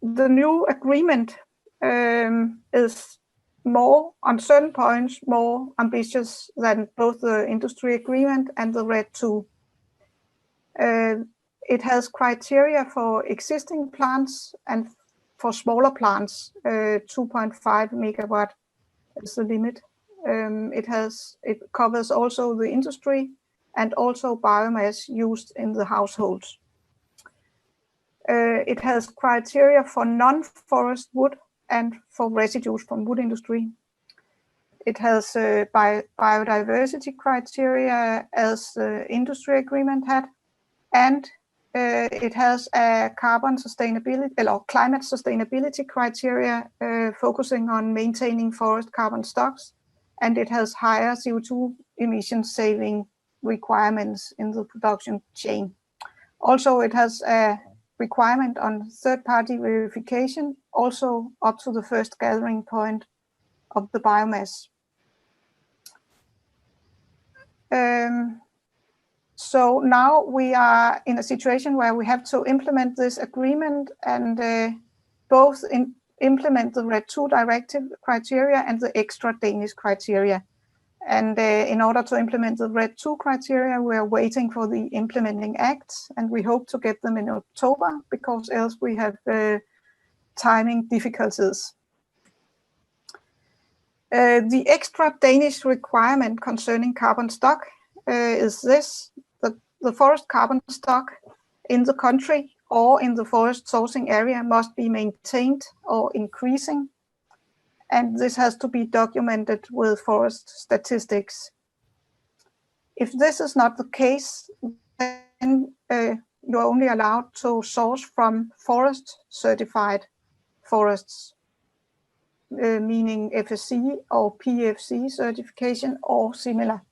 the new agreement is more, on certain points, more ambitious than both the industry agreement and the REDII. It has criteria for existing plants and for smaller plants, 2.5 megawatt is the limit. It covers also the industry and also biomass used in the households. It has criteria for non-forest wood and for residues from wood industry. It has biodiversity criteria as the industry agreement had, and it has a carbon sustainability or climate sustainability criteria focusing on maintaining forest carbon stocks, and it has higher CO2 emission saving requirements in the production chain. Also, it has a requirement on third-party verification, also up to the first gathering point of the biomass. So now we are in a situation where we have to implement this agreement and both implement the REDII directive criteria and the extra Danish criteria. And in order to implement the REDII criteria, we are waiting for the implementing acts, and we hope to get them in October, because else we have timing difficulties. The extra Danish requirement concerning carbon stock is this: the forest carbon stock in the country or in the forest sourcing area must be maintained or increasing, and this has to be documented with forest statistics. If this is not the case, then you're only allowed to source from forest certified forests, meaning FSC or PEFC certification or similar.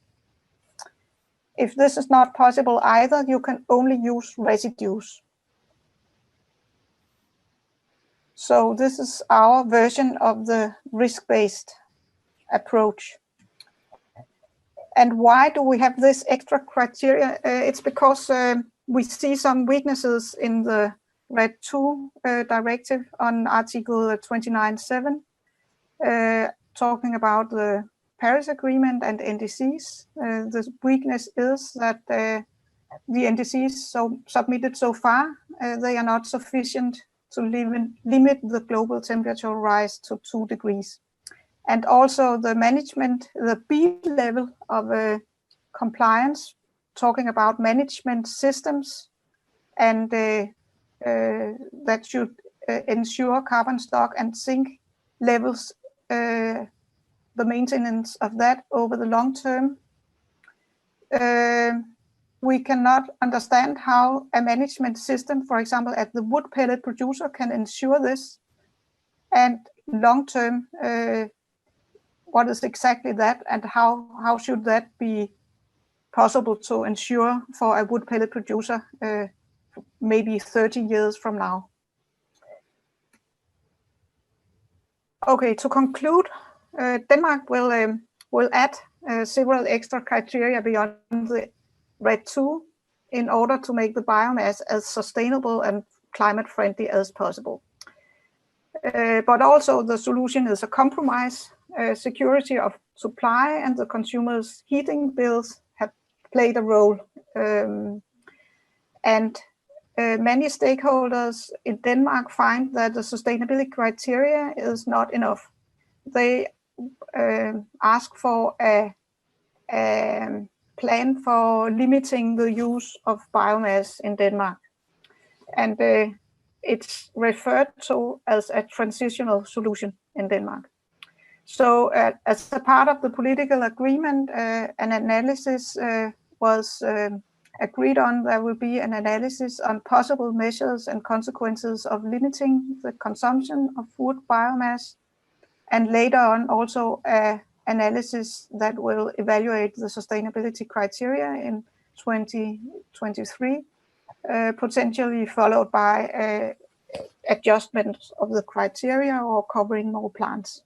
If this is not possible either, you can only use residues. So this is our version of the risk-based approach. And why do we have this extra criteria? It's because we see some weaknesses in the REDII directive on Article 29.7, talking about the Paris Agreement and NDCs. The weakness is that the NDCs submitted so far, they are not sufficient to limit the global temperature rise to 2 degrees. And also the management, the B level of compliance, talking about management systems, and that should ensure carbon stock and zinc levels, the maintenance of that over the long term. We cannot understand how a management system, for example, at the wood pellet producer, can ensure this. And long term, what is exactly that, and how should that be possible to ensure for a wood pellet producer maybe 30 years from now? Okay, to conclude, Denmark will add several extra criteria beyond the REDII in order to make the biomass as sustainable and climate friendly as possible. But also the solution is a compromise. Security of supply and the consumers' heating bills have played a role. Many stakeholders in Denmark find that the sustainability criteria is not enough. They ask for a plan for limiting the use of biomass in Denmark. And it's referred to as a transitional solution in Denmark. So as a part of the political agreement, an analysis was agreed on. There will be an analysis on possible measures and consequences of limiting the consumption of wood biomass, and later on also an analysis that will evaluate the sustainability criteria in 2023, potentially followed by adjustment of the criteria or covering more plants.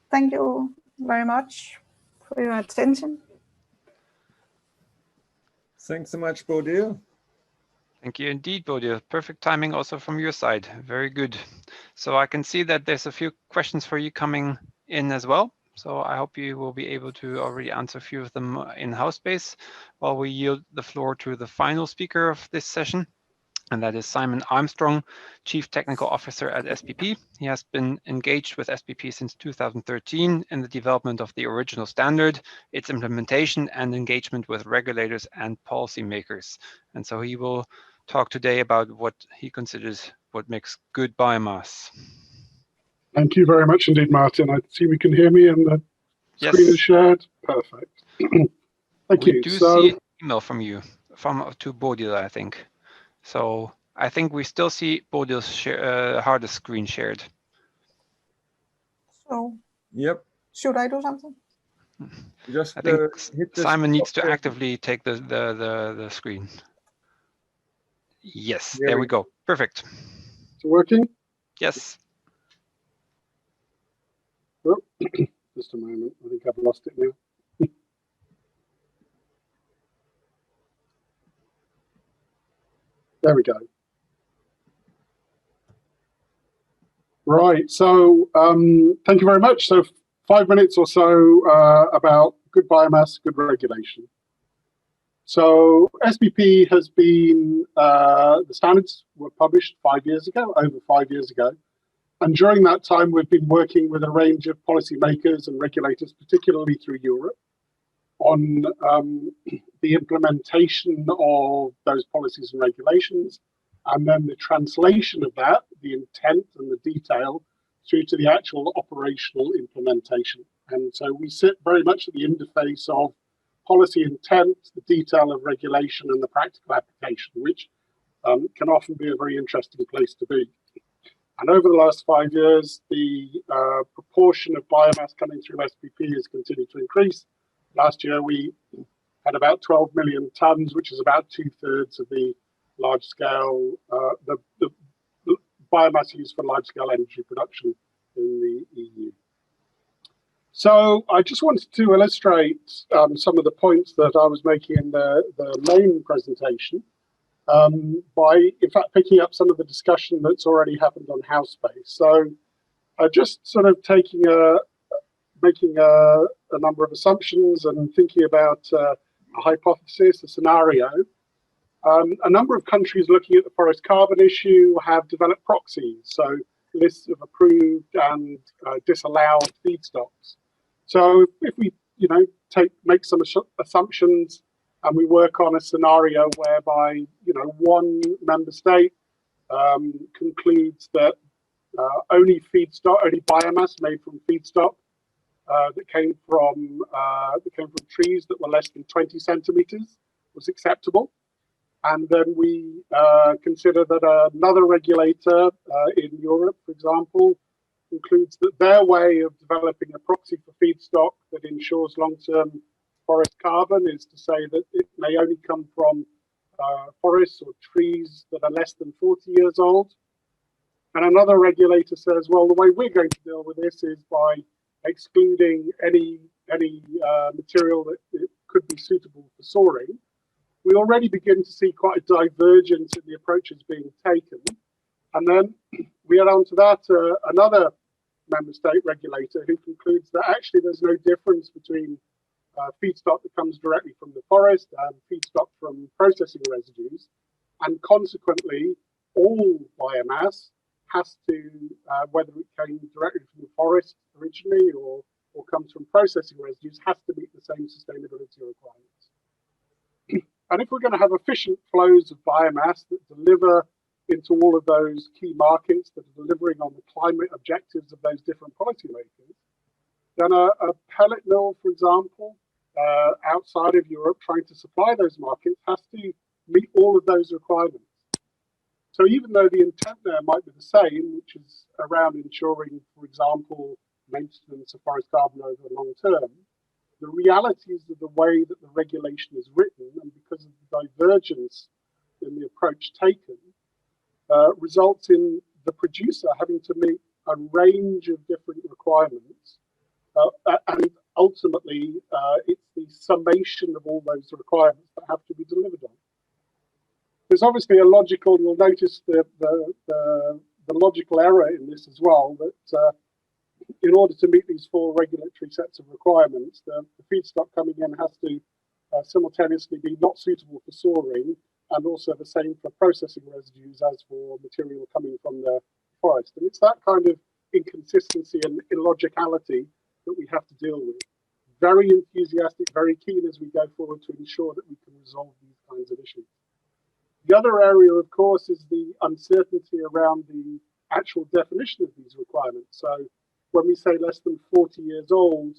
Thank you very much for your attention. Thanks so much, Bodil. Thank you indeed, Bodil. Perfect timing also from your side. Very good. So I can see that there's a few questions for you coming in as well. So I hope you will be able to already answer a few of them in house space while we yield the floor to the final speaker of this session. And that is Simon Armstrong, Chief Technical Officer at SPP. He has been engaged with SPP since 2013 in the development of the original standard, its implementation and engagement with regulators and policymakers. And so he will talk today about what he considers what makes good biomass. Thank you very much indeed, Martin. I see we can hear me and the screen is shared. Perfect. Thank you. We do see an email from you, to Bodil, I think. So I think we still see Bodil's hardest screen shared. So, yep. Should I do something? Just I think hit the Simon needs to actively take the screen. Yes, there we go. Perfect. Is it working? Yes. Oh, just a moment. I think I've lost it now. There we go. Right, so thank you very much. So 5 minutes or so about good biomass, good regulation. So SPP has been, the standards were published 5 years ago, over 5 years ago. And during that time, we've been working with a range of policymakers and regulators, particularly through Europe, on the implementation of those policies and regulations, and then the translation of that, the intent and the detail, through to the actual operational implementation. And so we sit very much at the interface of policy intent, the detail of regulation, and the practical application, which can often be a very interesting place to be. And over the last 5 years, the proportion of biomass coming through SPP has continued to increase. Last year, we had about 12 million tons, which is about 2/3 of the large-scale, the biomass used for large-scale energy production in the EU. So I just wanted to illustrate some of the points that I was making in the main presentation by, in fact, picking up some of the discussion that's already happened on house space. So just sort of making a number of assumptions and thinking about a hypothesis, a scenario. A number of countries looking at the forest carbon issue have developed proxies, so lists of approved and disallowed feedstocks. So if we, make some assumptions and we work on a scenario whereby, one member state concludes that only biomass made from feedstock that came from trees that were less than 20 centimeters was acceptable. And then we consider that another regulator in Europe, for example, concludes that their way of developing a proxy for feedstock that ensures long-term forest carbon is to say that it may only come from forests or trees that are less than 40 years old. And another regulator says, well, the way we're going to deal with this is by excluding any material that could be suitable for soaring. We already begin to see quite a divergence in the approaches being taken. And then we add on to that another member state regulator who concludes that actually there's no difference between feedstock that comes directly from the forest and feedstock from processing residues. And consequently, all biomass has to, whether it came directly from the forest originally or comes from processing residues, has to meet the same sustainability requirements. And if we're going to have efficient flows of biomass that deliver into all of those key markets that are delivering on the climate objectives of those different policymakers, then a pellet mill, for example, outside of Europe trying to supply those markets has to meet all of those requirements. So even though the intent there might be the same, which is around ensuring, for example, maintenance of forest carbon over the long term, the realities of the way that the regulation is written, and because of the divergence in the approach taken, results in the producer having to meet a range of different requirements. And ultimately, it's the summation of all those requirements that have to be delivered on. There's obviously a logical, you'll notice the logical error in this as well, that in order to meet these 4 regulatory sets of requirements, the feedstock coming in has to simultaneously be not suitable for storing, and also the same for processing residues as for material coming from the forest. And it's that kind of inconsistency and illogicality that we have to deal with. Very enthusiastic, very keen as we go forward to ensure that we can resolve these kinds of issues. The other area, of course, is the uncertainty around the actual definition of these requirements. So when we say less than 40 years old,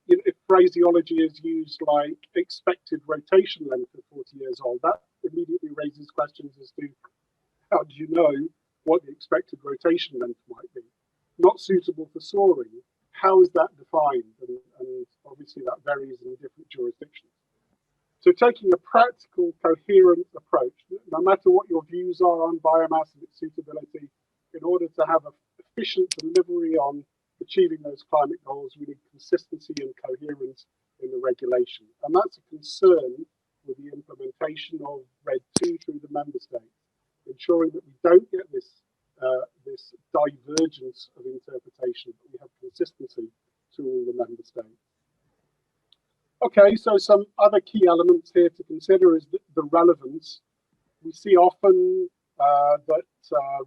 if phraseology is used like expected rotation length of 40 years old, that immediately raises questions as to how do you know what the expected rotation length might be? Not suitable for soaring, how is that defined? And obviously that varies in different jurisdictions. So taking a practical, coherent approach, no matter what your views are on biomass and its suitability, in order to have an efficient delivery on achieving those climate goals, we need consistency and coherence in the regulation. And that's a concern with the implementation of REDII through the member states, ensuring that we don't get this divergence of interpretation, but we have consistency to all the member states. Okay, so some other key elements here to consider is the relevance. We see often that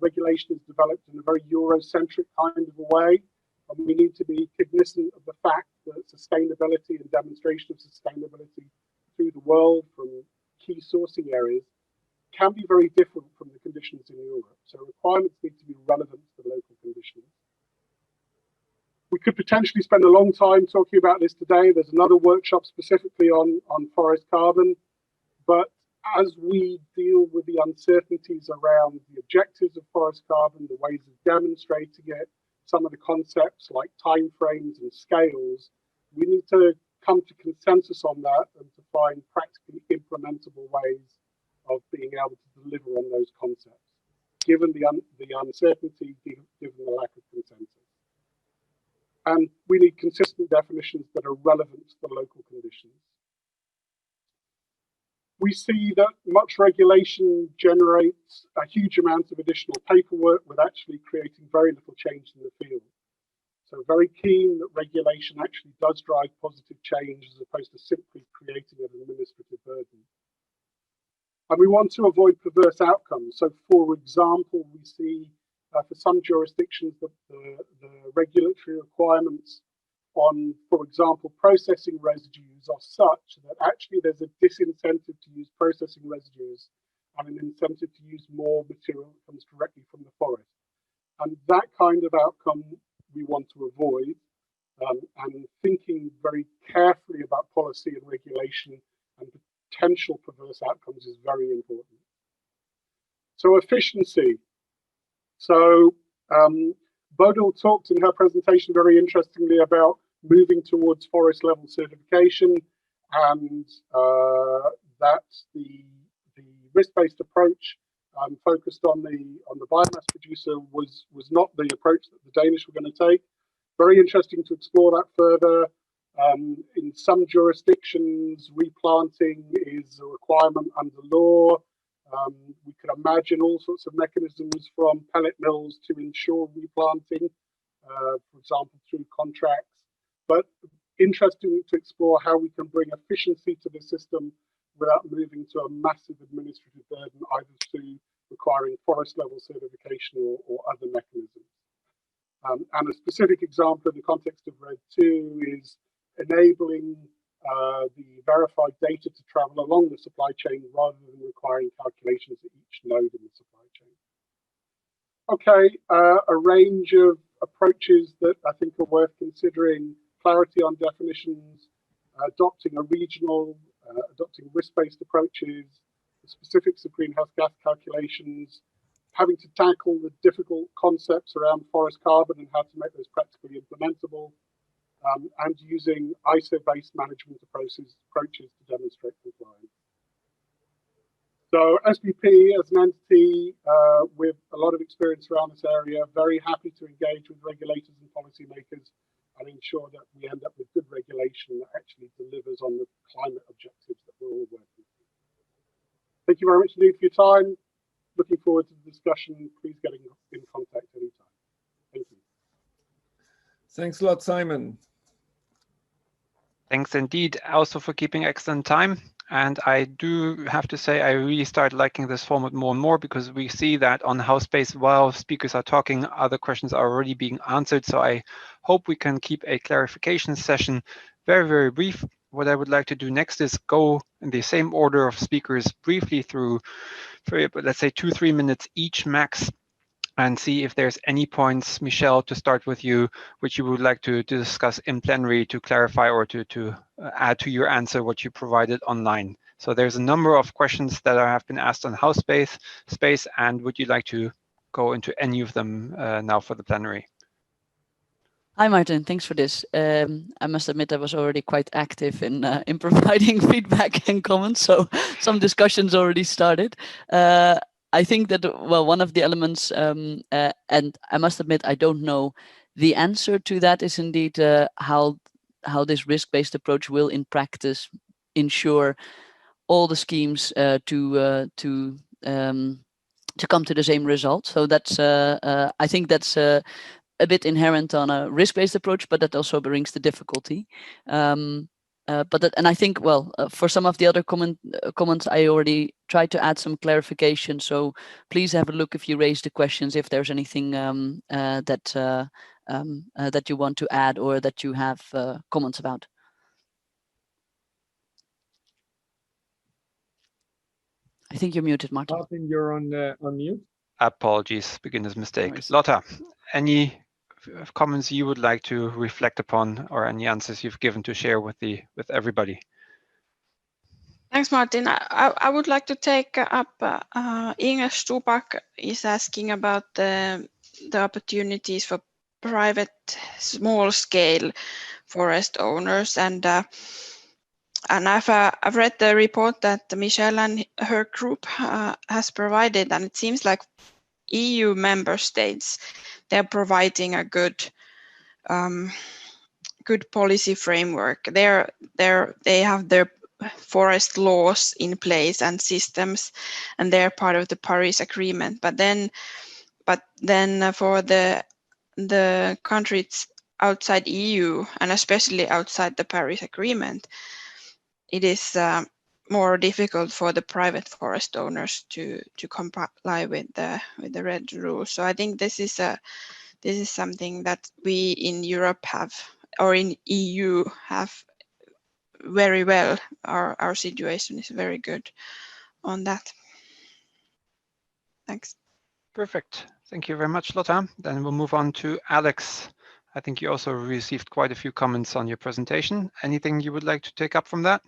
regulation is developed in a very Eurocentric kind of a way, and we need to be cognizant of the fact that sustainability and demonstration of sustainability through the world from key sourcing areas can be very different from the conditions in Europe. So requirements need to be relevant to the local conditions. We could potentially spend a long time talking about this today. There's another workshop specifically on forest carbon, but as we deal with the uncertainties around the objectives of forest carbon, the ways of demonstrating it, some of the concepts like timeframes and scales, we need to come to consensus on that and to find practically implementable ways of being able to deliver on those concepts, given the uncertainty, given the lack of consensus. And we need consistent definitions that are relevant to the local conditions. We see that much regulation generates a huge amount of additional paperwork with actually creating very little change in the field. So very keen that regulation actually does drive positive change as opposed to simply creating an administrative burden. And we want to avoid perverse outcomes. So for example, we see for some jurisdictions that the regulatory requirements on, for example, processing residues are such that actually there's a disincentive to use processing residues and an incentive to use more material that comes directly from the forest. And that kind of outcome we want to avoid, and thinking very carefully about policy and regulation and potential perverse outcomes is very important. So efficiency. So Bodil talked in her presentation very interestingly about moving towards forest level certification, and that's the risk-based approach focused on the biomass producer was not the approach that the Danish were going to take. Very interesting to explore that further. In some jurisdictions, replanting is a requirement under law. We could imagine all sorts of mechanisms from pellet mills to ensure replanting, for example, through contracts. But interesting to explore how we can bring efficiency to the system without moving to a massive administrative burden, either through requiring forest level certification or other mechanisms. And a specific example in the context of REDII is enabling the verified data to travel along the supply chain rather than requiring calculations at each node in the supply chain. Okay, a range of approaches that I think are worth considering: clarity on definitions, adopting a regional, adopting risk-based approaches, the specifics of greenhouse gas calculations, having to tackle the difficult concepts around forest carbon and how to make those practically implementable, and using ISO-based management approaches to demonstrate compliance. So SBP as an entity with a lot of experience around this area, very happy to engage with regulators and policymakers and ensure that we end up with good regulation that actually delivers on the climate objectives that we're all working Thank you very much indeed for your time. Looking forward to the discussion. Please get in contact anytime. Thank you. Thanks a lot, Simon. Thanks indeed also for keeping excellent time. And I do have to say, I really started liking this format more and more, because we see that on Housebase, while speakers are talking, other questions are already being answered. So I hope we can keep a clarification session very, very brief. What I would like to do next is go in the same order of speakers briefly through, for, let's say, 2-3 minutes each max, and see if there's any points, Michelle, to start with you, which you would like to discuss in plenary to clarify or to add to your answer what you provided online. So there's a number of questions that have been asked on Housebase, and would you like to go into any of them now for the plenary? Hi, Martin. Thanks for this. I must admit I was already quite active in providing feedback and comments, so some discussions already started. I think that, well, one of the elements, and I must admit I don't know the answer to that, is indeed how this risk-based approach will in practice ensure all the schemes to come to the same result. So that's I think that's a bit inherent on a risk-based approach, but that also brings the difficulty. And I think, well, for some of the other comments, I already tried to add some clarification. So please have a look if you raise the questions, if there's anything that you want to add or that you have comments about. I think you're muted, Martin. Martin, you're on mute. Apologies, beginner's mistake. No worries. Lotta, any comments you would like to reflect upon, or any answers you've given to share with everybody? Thanks, Martin. I would like to take up Inge Stubak is asking about the opportunities for private small-scale forest owners, and I've read the report that Michelle and her group has provided, and it seems like EU member states, they're providing a good policy framework. They have their forest laws in place and systems, and they're part of the Paris Agreement. But then for the countries outside EU, and especially outside the Paris Agreement, it is more difficult for the private forest owners to comply with the REDII rules. So I think this is something that we in Europe have, or in EU have, very well. Our situation is very good on that. Thanks. Perfect. Thank you very much, Lotta. Then we'll move on to Alex. I think you also received quite a few comments on your presentation. Anything you would like to take up from that?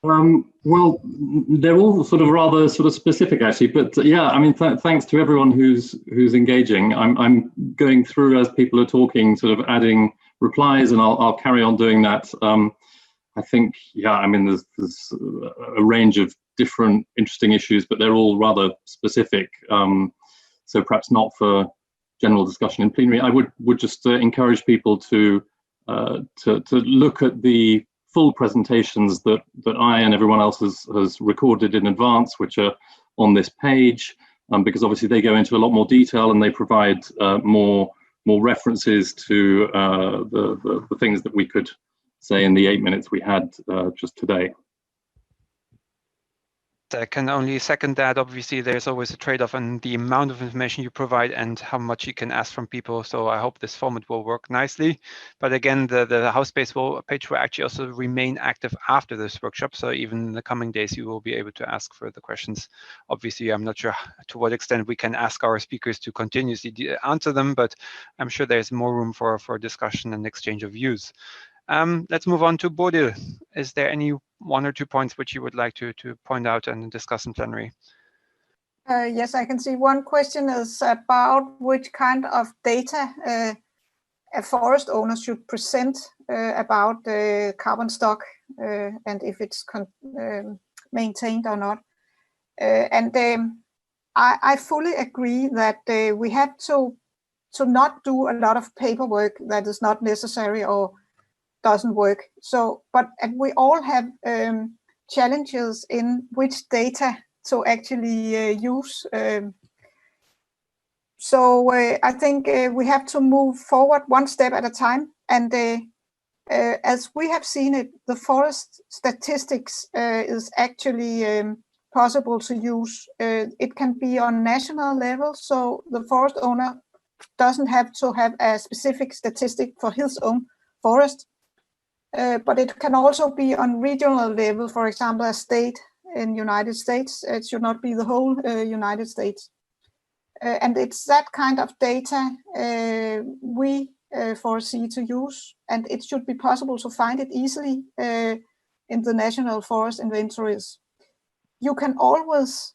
Well, they're all sort of rather sort of specific, actually. But yeah, I mean, thanks to everyone who's engaging. I'm going through as people are talking, sort of adding replies, and I'll carry on doing that. I think, yeah, I mean, there's a range of different interesting issues, but they're all rather specific. So perhaps not for general discussion in plenary. I would just encourage people to look at the full presentations that I and everyone else has recorded in advance, which are on this page, because obviously they go into a lot more detail and they provide more references to the things that we could say in the 8 minutes we had just today. I can only second that. Obviously, there's always a trade-off in the amount of information you provide and how much you can ask from people. So I hope this format will work nicely. But again, the Housebase page will actually also remain active after this workshop. So even in the coming days, you will be able to ask further questions. Obviously, I'm not sure to what extent we can ask our speakers to continuously answer them, but I'm sure there's more room for discussion and exchange of views. Let's move on to Bodil. Is there any 1 or 2 points which you would like to point out and discuss in plenary? Yes, I can see one question is about which kind of data a forest owner should present about the carbon stock and if it's maintained or not. I fully agree that we have to not do a lot of paperwork that is not necessary or doesn't work. So, but we all have challenges in which data to actually use. So I think we have to move forward one step at a time. And as we have seen it, the forest statistics is actually possible to use. It can be on national level, so the forest owner doesn't have to have a specific statistic for his own forest. But it can also be on regional level, for example, a state in United States. It should not be the whole United States. And it's that kind of data we foresee to use, and it should be possible to find it easily in the national forest inventories. You can always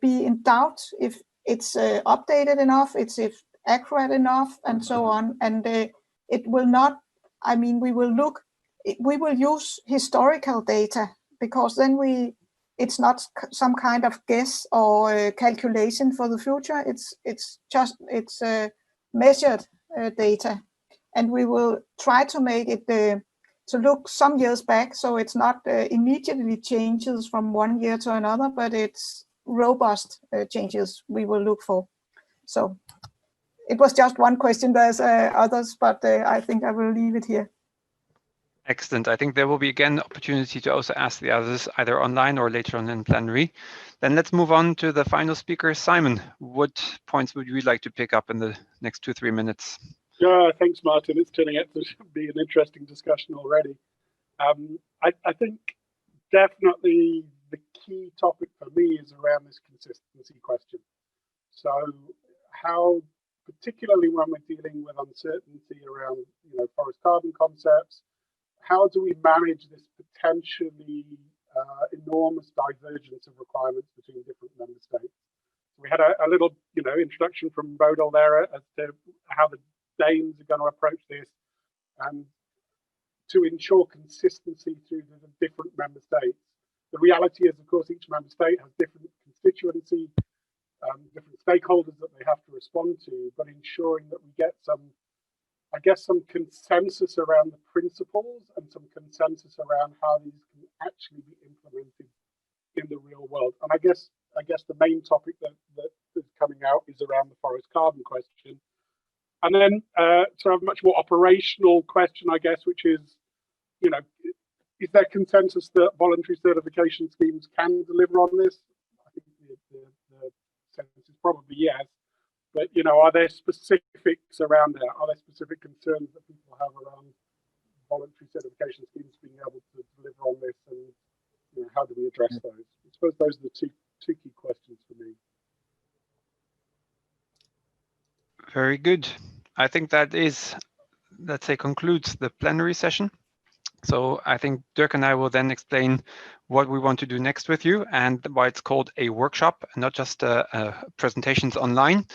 be in doubt if it's updated enough, it's accurate enough, and so on. And it will not, I mean, we will use historical data, because then it's not some kind of guess or calculation for the future. It's measured data, and we will try to make it to look some years back, so it's not immediately changes from one year to another, but it's robust changes we will look for. So it was just one question. There's others, but I think I will leave it here. Excellent. I think there will be again opportunity to also ask the others either online or later on in plenary. Then let's move on to the final speaker, Simon. What points would you like to pick up in the next 2-3 minutes? Yeah, thanks, Martin. It's turning out to be an interesting discussion already. I think definitely the key topic for me is around this consistency question. So how, particularly when we're dealing with uncertainty around forest carbon concepts, how do we manage this potentially enormous divergence of requirements between different member states? We had a little, introduction from Bodil there as to how the Danes are going to approach this, and to ensure consistency through the different member states. The reality is, of course, each member state has different constituency, different stakeholders that they have to respond to, but ensuring that we get some consensus around the principles and some consensus around how these can actually be implemented in the real world. And I guess the main topic that is coming out is around the forest carbon question. And then to have a much more operational question, I guess, which is, is there consensus that voluntary certification schemes can deliver on this? I think the sense is probably yes. But, are there specifics around that? Are there specific concerns that people have around voluntary certification schemes being able to deliver on this? And how do we address those? I suppose those are the two key questions for me. Very good. I think that is, let's say, concludes the plenary session. So I think Dirk and I will then explain what we want to do next with you and why it's called a workshop, not just presentations online.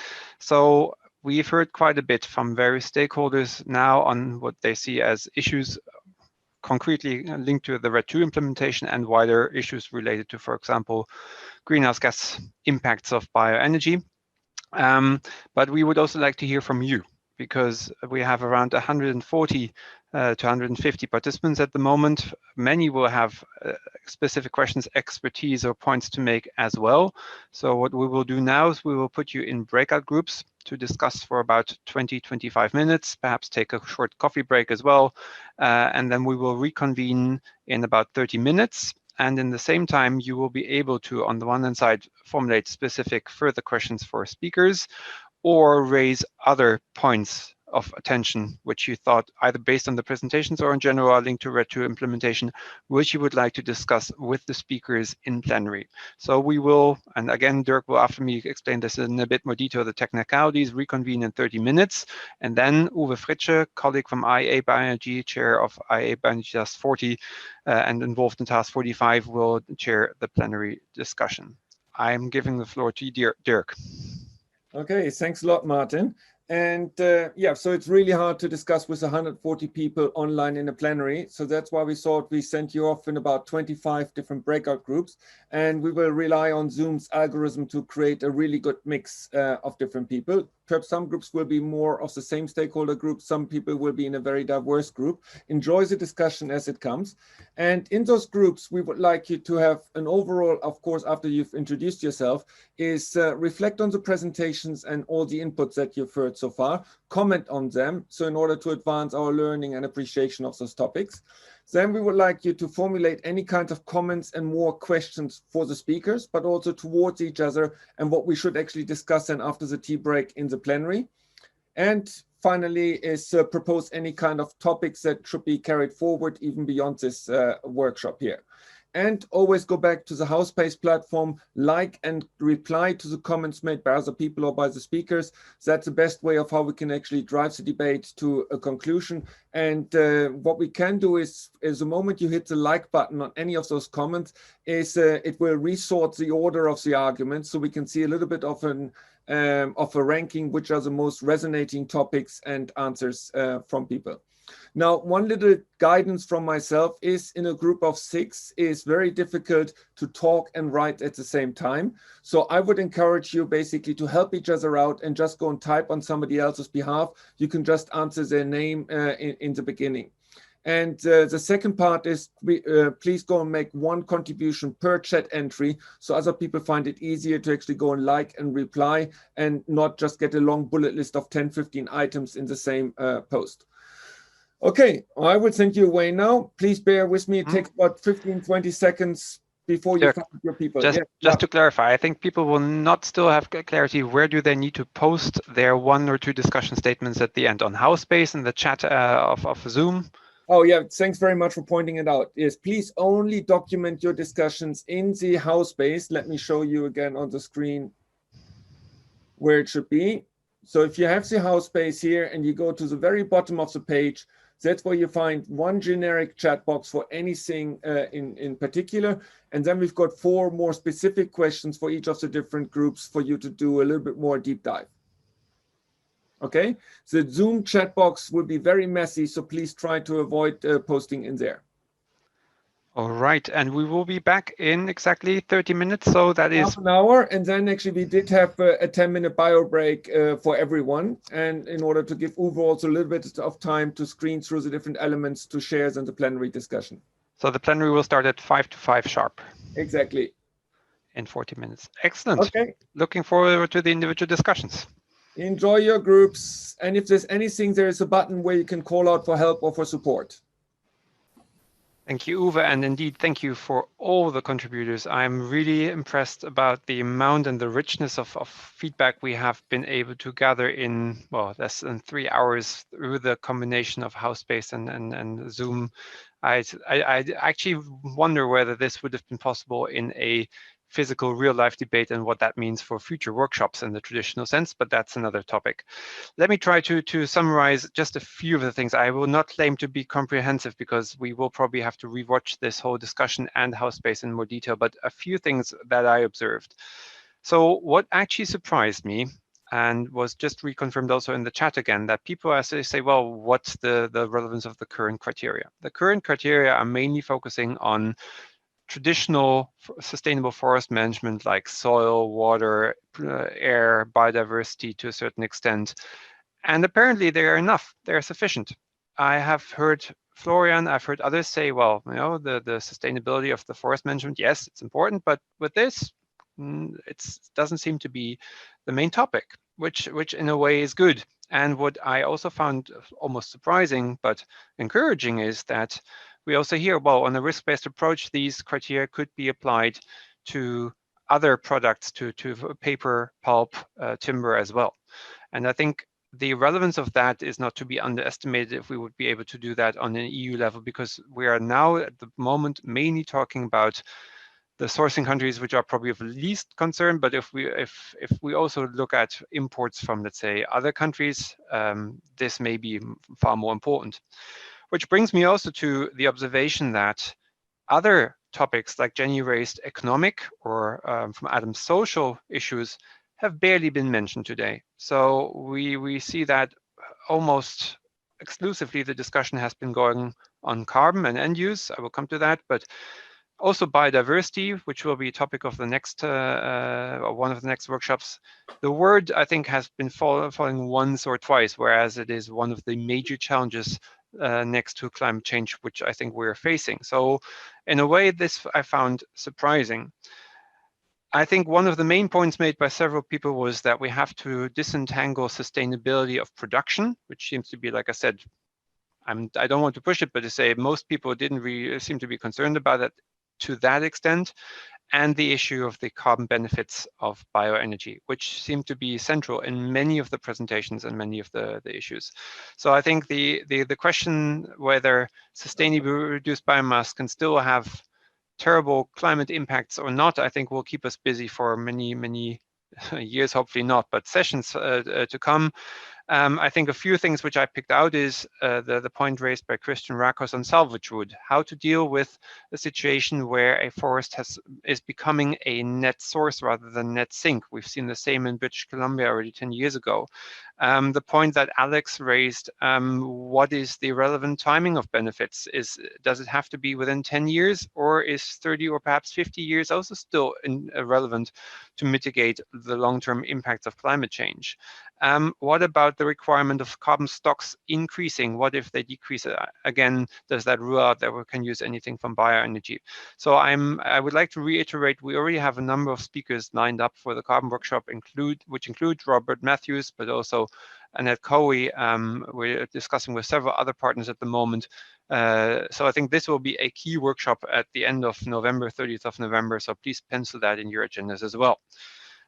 So we've heard quite a bit from various stakeholders now on what they see as issues concretely linked to the REDII implementation and wider issues related to, for example, greenhouse gas impacts of bioenergy. But we would also like to hear from you, because we have around 140 to 150 participants at the moment. Many will have specific questions, expertise, or points to make as well. So what we will do now is we will put you in breakout groups to discuss for about 20-25 minutes, perhaps take a short coffee break as well. And then we will reconvene in about 30 minutes. And in the same time, you will be able to, on the one hand side, formulate specific further questions for speakers, or raise other points of attention, which you thought either based on the presentations or in general are linked to REDII implementation, which you would like to discuss with the speakers in plenary. So we will, and again, Dirk will after me explain this in a bit more detail, the technicalities, reconvene in 30 minutes. And then Uwe Fritsche, colleague from IEA Bioenergy, chair of IEA Bioenergy Task 40 and involved in Task 45, will chair the plenary discussion. I'm giving the floor to Dirk. Okay, thanks a lot, Martin. And yeah, so it's really hard to discuss with 140 people online in a plenary. So that's why we thought we sent you off in about 25 different breakout groups. And we will rely on Zoom's algorithm to create a really good mix of different people. perhaps some groups will be more of the same stakeholder group. Some people will be in a very diverse group. Enjoy the discussion as it comes. And in those groups, we would like you to have an overall, of course, after you've introduced yourself, is reflect on the presentations and all the inputs that you've heard so far, comment on them. So in order to advance our learning and appreciation of those topics, then we would like you to formulate any kind of comments and more questions for the speakers, but also towards each other and what we should actually discuss then after the tea break in the plenary. And finally is propose any kind of topics that should be carried forward even beyond this workshop here. And always go back to the Housebase platform, like and reply to the comments made by other people or by the speakers. That's the best way of how we can actually drive the debate to a conclusion. And what we can do is the moment you hit the like button on any of those comments, is it will resort the order of the arguments, so we can see a little bit of a ranking, which are the most resonating topics and answers from people. Now, one little guidance from myself is in a group of 6 is very difficult to talk and write at the same time. So I would encourage you basically to help each other out and just go and type on somebody else's behalf. You can just answer their name in the beginning. And the second part is please go and make one contribution per chat entry so other people find it easier to actually go and like and reply and not just get a long bullet list of 10, 15 items in the same post. Okay, I will send you away now. Please bear with me. It takes about 15, 20 seconds before you find your people. Just to clarify, I think people will not still have clarity. Where do they need to post their 1 or 2 discussion statements at the end? On Housebase in the chat of Zoom? Oh yeah, thanks very much for pointing it out. Yes, please only document your discussions in the Housebase. Let me show you again on the screen where it should be. So if you have the Housebase here and you go to the very bottom of the page, that's where you find one generic chat box for anything in particular. And then we've got 4 more specific questions for each of the different groups for you to do a little bit more deep dive. Okay, the Zoom chat box will be very messy, so please try to avoid posting in there. All right, and we will be back in exactly 30 minutes, so that is half an hour. And then actually we did have a 10-minute bio break for everyone, and in order to give Uwe also a little bit of time to screen through the different elements to share in the plenary discussion. So the plenary will start at 5 to 5 sharp. Exactly. In 40 minutes. Excellent. Okay. Looking forward to the individual discussions. Enjoy your groups, and if there's anything, there is a button where you can call out for help or for support. Thank you, Uwe, and indeed, thank you for all the contributors. I'm really impressed about the amount and the richness of feedback we have been able to gather in, well, less than 3 hours through the combination of Housebase and Zoom. I actually wonder whether this would have been possible in a physical real-life debate and what that means for future workshops in the traditional sense, but that's another topic. Let me try to summarize just a few of the things. I will not claim to be comprehensive because we will probably have to rewatch this whole discussion and Housebase in more detail, but a few things that I observed. So what actually surprised me and was just reconfirmed also in the chat again, that people actually say, well, what's the relevance of the current criteria? The current criteria are mainly focusing on traditional sustainable forest management like soil, water, air, biodiversity to a certain extent. And apparently they are enough, they are sufficient. I have heard Florian, I've heard others say, well, you know, the sustainability of the forest management, yes, it's important, but with this, it doesn't seem to be the main topic, which in a way is good. And what I also found almost surprising but encouraging is that we also hear, well, on a risk-based approach, these criteria could be applied to other products, to paper, pulp, timber as well. And I think the relevance of that is not to be underestimated if we would be able to do that on an EU level, because we are now at the moment mainly talking about the sourcing countries, which are probably of least concern. But if we also look at imports from, let's say, other countries, this may be far more important. Which brings me also to the observation that other topics like Jenny raised, economic or from Adam, social issues, have barely been mentioned today. So we see that almost exclusively the discussion has been going on carbon and end use. I will come to that, but Also biodiversity, which will be a topic of the next, one of the next workshops. The word, I think, has been falling once or twice, whereas it is one of the major challenges next to climate change, which I think we're facing. So in a way, this I found surprising. I think one of the main points made by several people was that we have to disentangle sustainability of production, which seems to be, like I said, I don't want to push it, but to say most people didn't really seem to be concerned about it to that extent, and the issue of the carbon benefits of bioenergy, which seem to be central in many of the presentations and many of the issues. So I think the question whether sustainably reduced biomass can still have terrible climate impacts or not, I think will keep us busy for many years, hopefully not, but sessions to come. I think a few things which I picked out is the point raised by Christian Rakos on salvage wood, how to deal with a situation where a forest is becoming a net source rather than net sink. We've seen the same in British Columbia already 10 years ago. The point that Alex raised, what is the relevant timing of benefits? Does it have to be within 10 years, or is 30 or perhaps 50 years also still relevant to mitigate the long-term impacts of climate change? What about the requirement of carbon stocks increasing? What if they decrease? Again, does that rule out that we can use anything from bioenergy? So I would like to reiterate, we already have a number of speakers lined up for the carbon workshop, which include Robert Matthews, but also Annette Cowie. We're discussing with several other partners at the moment. So I think this will be a key workshop at the end of November, 30th of November. So please pencil that in your agendas as well.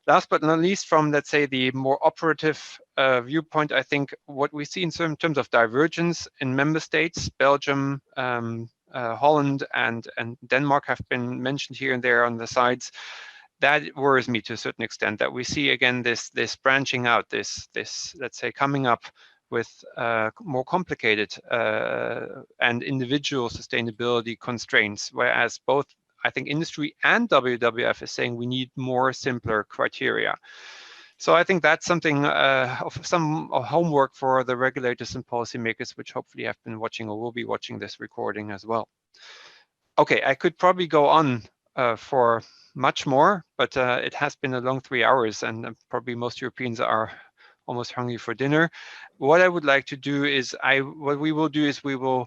Last but not least, from, let's say, the more operative viewpoint, I think what we see in terms of divergence in member states, Belgium, Holland, and Denmark have been mentioned here and there on the sides. That worries me to a certain extent, that we see again this branching out, this let's say coming up with more complicated and individual sustainability constraints, whereas both I think industry and WWF is saying we need more simpler criteria. So I think that's something of some homework for the regulators and policymakers, which hopefully have been watching or will be watching this recording as well. Okay, I could probably go on for much more, but it has been a long 3 hours, and probably most Europeans are almost hungry for dinner. What I would like to do is we will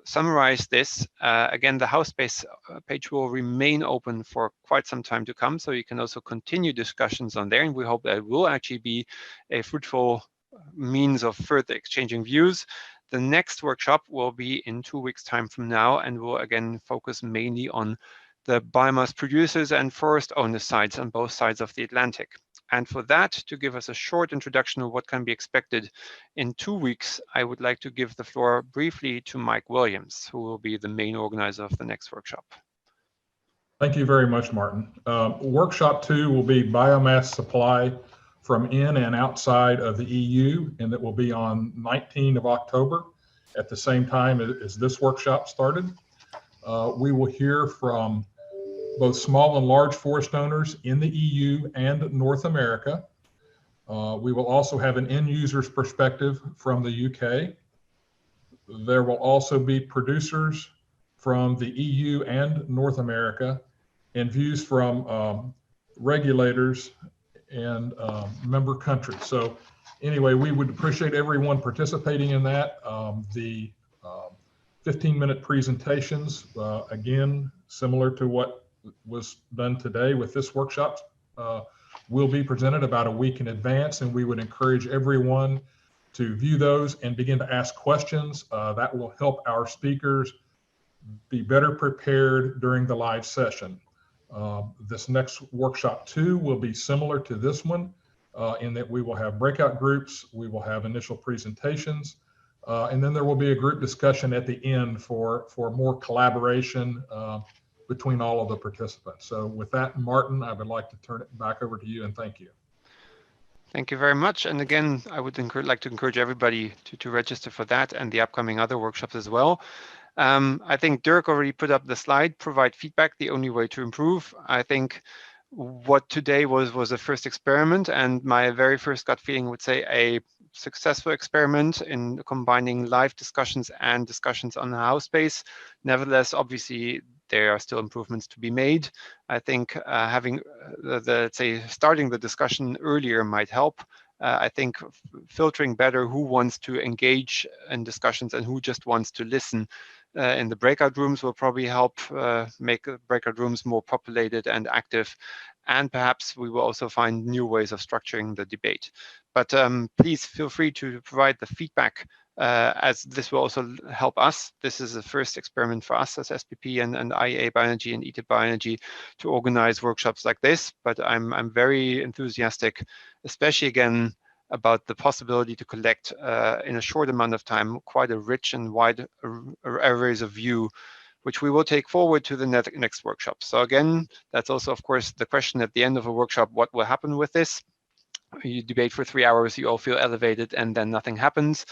summarize this. Again, the house space page will remain open for quite some time to come, so you can also continue discussions on there, and we hope that it will actually be a fruitful means of further exchanging views. The next workshop will be in 2 weeks' time from now, and will again focus mainly on the biomass producers and forest owner sides on both sides of the Atlantic. And for that, to give us a short introduction of what can be expected in 2 weeks, I would like to give the floor briefly to Mike Williams, who will be the main organizer of the next workshop. Thank you very much, Martin. Workshop 2 will be biomass supply from in and outside of the EU, and that will be on 19th of October at the same time as this workshop started. We will hear from both small and large forest owners in the EU and North America. We will also have an end user's perspective from the UK. There will also be producers from the EU and North America, and views from regulators and member countries. So anyway, we would appreciate everyone participating in that. The 15-minute presentations, again, similar to what was done today with this workshop, will be presented about a week in advance, and we would encourage everyone to view those and begin to ask questions. That will help our speakers be better prepared during the live session. This next workshop 2 will be similar to this one in that we will have breakout groups, we will have initial presentations, and then there will be a group discussion at the end for more collaboration between all of the participants. So with that, Martin, I would like to turn it back over to you, and thank you. Thank you very much. And again, I would like to encourage everybody to register for that and the upcoming other workshops as well. I think Dirk already put up the slide, provide feedback, the only way to improve. I think what today was a first experiment, and my very first gut feeling would say a successful experiment in combining live discussions and discussions on the house space. Nevertheless, obviously, there are still improvements to be made. I think having let's say, starting the discussion earlier might help. I think filtering better who wants to engage in discussions and who just wants to listen in the breakout rooms will probably help make breakout rooms more populated and active. And perhaps we will also find new ways of structuring the debate. But please feel free to provide the feedback, as this will also help us. This is the first experiment for us as SPP and IEA Bioenergy and ETIP Bioenergy to organize workshops like this. But I'm very enthusiastic, especially again, about the possibility to collect in a short amount of time quite a rich and wide arrays of view, which we will take forward to the next workshop. So again, that's also, of course, the question at the end of a workshop: what will happen with this? You debate for 3 hours, you all feel elevated, and then nothing happens.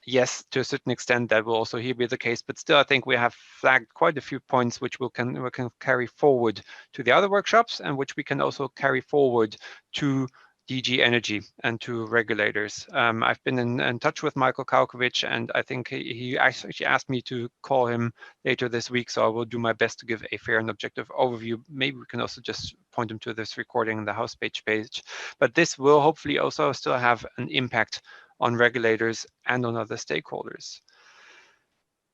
Yes, to a certain extent, that will also here be the case, but still, I think we have flagged quite a few points which we can carry forward to the other workshops, and which we can also carry forward to DG Energy and to regulators. I've been in touch with Michael Kaukovic, and I think he actually asked me to call him later this week, so I will do my best to give a fair and objective overview. Maybe we can also just point him to this recording in the house page. But this will hopefully also still have an impact on regulators and on other stakeholders.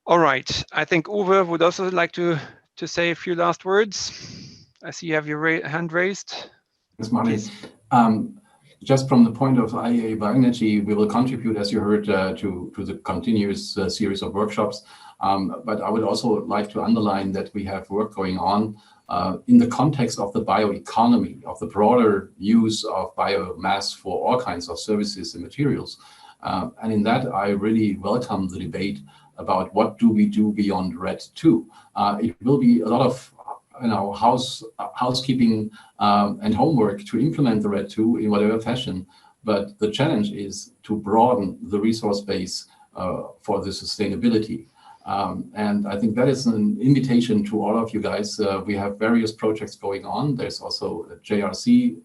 All right, I think Uwe would also like to say a few last words. I see you have your hand raised. Thanks, Martin. Just from the point of IEA Bioenergy, we will contribute, as you heard, to the continuous series of workshops. But I would also like to underline that we have work going on in the context of the bioeconomy, of the broader use of biomass for all kinds of services and materials. And in that, I really welcome the debate about what do we do beyond RED II. It will be a lot of housekeeping and homework to implement the RED II in whatever fashion. But the challenge is to broaden the resource base for the sustainability. And I think that is an invitation to all of you guys. We have various projects going on. There's also a JRC,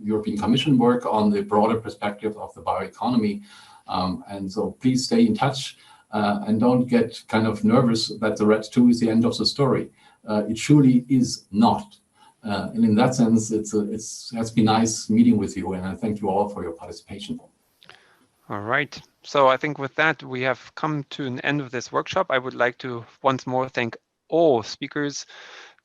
European Commission work on the broader perspective of the bioeconomy. And so please stay in touch and don't get kind of nervous that the RED II is the end of the story. It surely is not. And in that sense, it has been nice meeting with you, and I thank you all for your participation. All right. So I think with that, we have come to an end of this workshop. I would like to once more thank all speakers,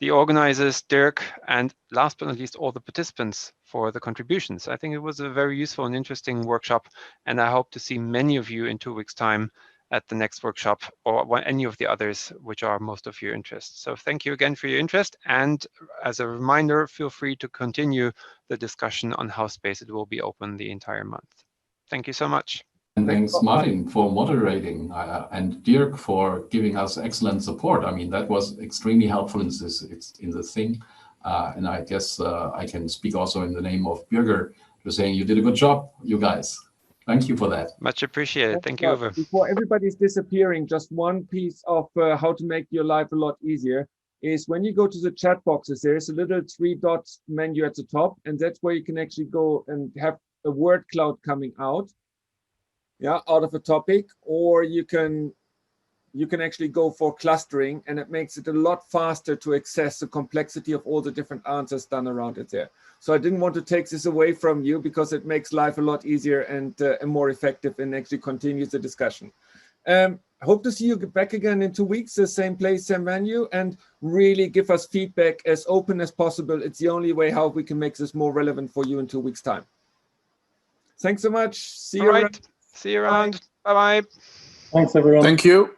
the organizers, Dirk, and last but not least, all the participants for the contributions. I think it was a very useful and interesting workshop, and I hope to see many of you in 2 weeks' time at the next workshop or any of the others which are most of your interest. So thank you again for your interest. And as a reminder, feel free to continue the discussion on House Space. It will be open the entire month. Thank you so much. And thanks, Martin, for moderating and Dirk for giving us excellent support. I mean, that was extremely helpful in this thing. And I guess I can speak also in the name of Birger to saying you did a good job, you guys. Thank you for that. Much appreciated. Thank you, Uwe. Before everybody's disappearing, just one piece of how to make your life a lot easier is when you go to the chat boxes, there's a little 3 dots menu at the top, and that's where you can actually go and have a word cloud coming out, out of a topic, or you can actually go for clustering, and it makes it a lot faster to access the complexity of all the different answers done around it there. So I didn't want to take this away from you because it makes life a lot easier and more effective and actually continues the discussion. I hope to see you back again in 2 weeks, the same place, same venue, and really give us feedback as open as possible. It's the only way how we can make this more relevant for you in 2 weeks' time. Thanks so much. See you around. See you around. Bye-bye. Thanks, everyone. Thank you.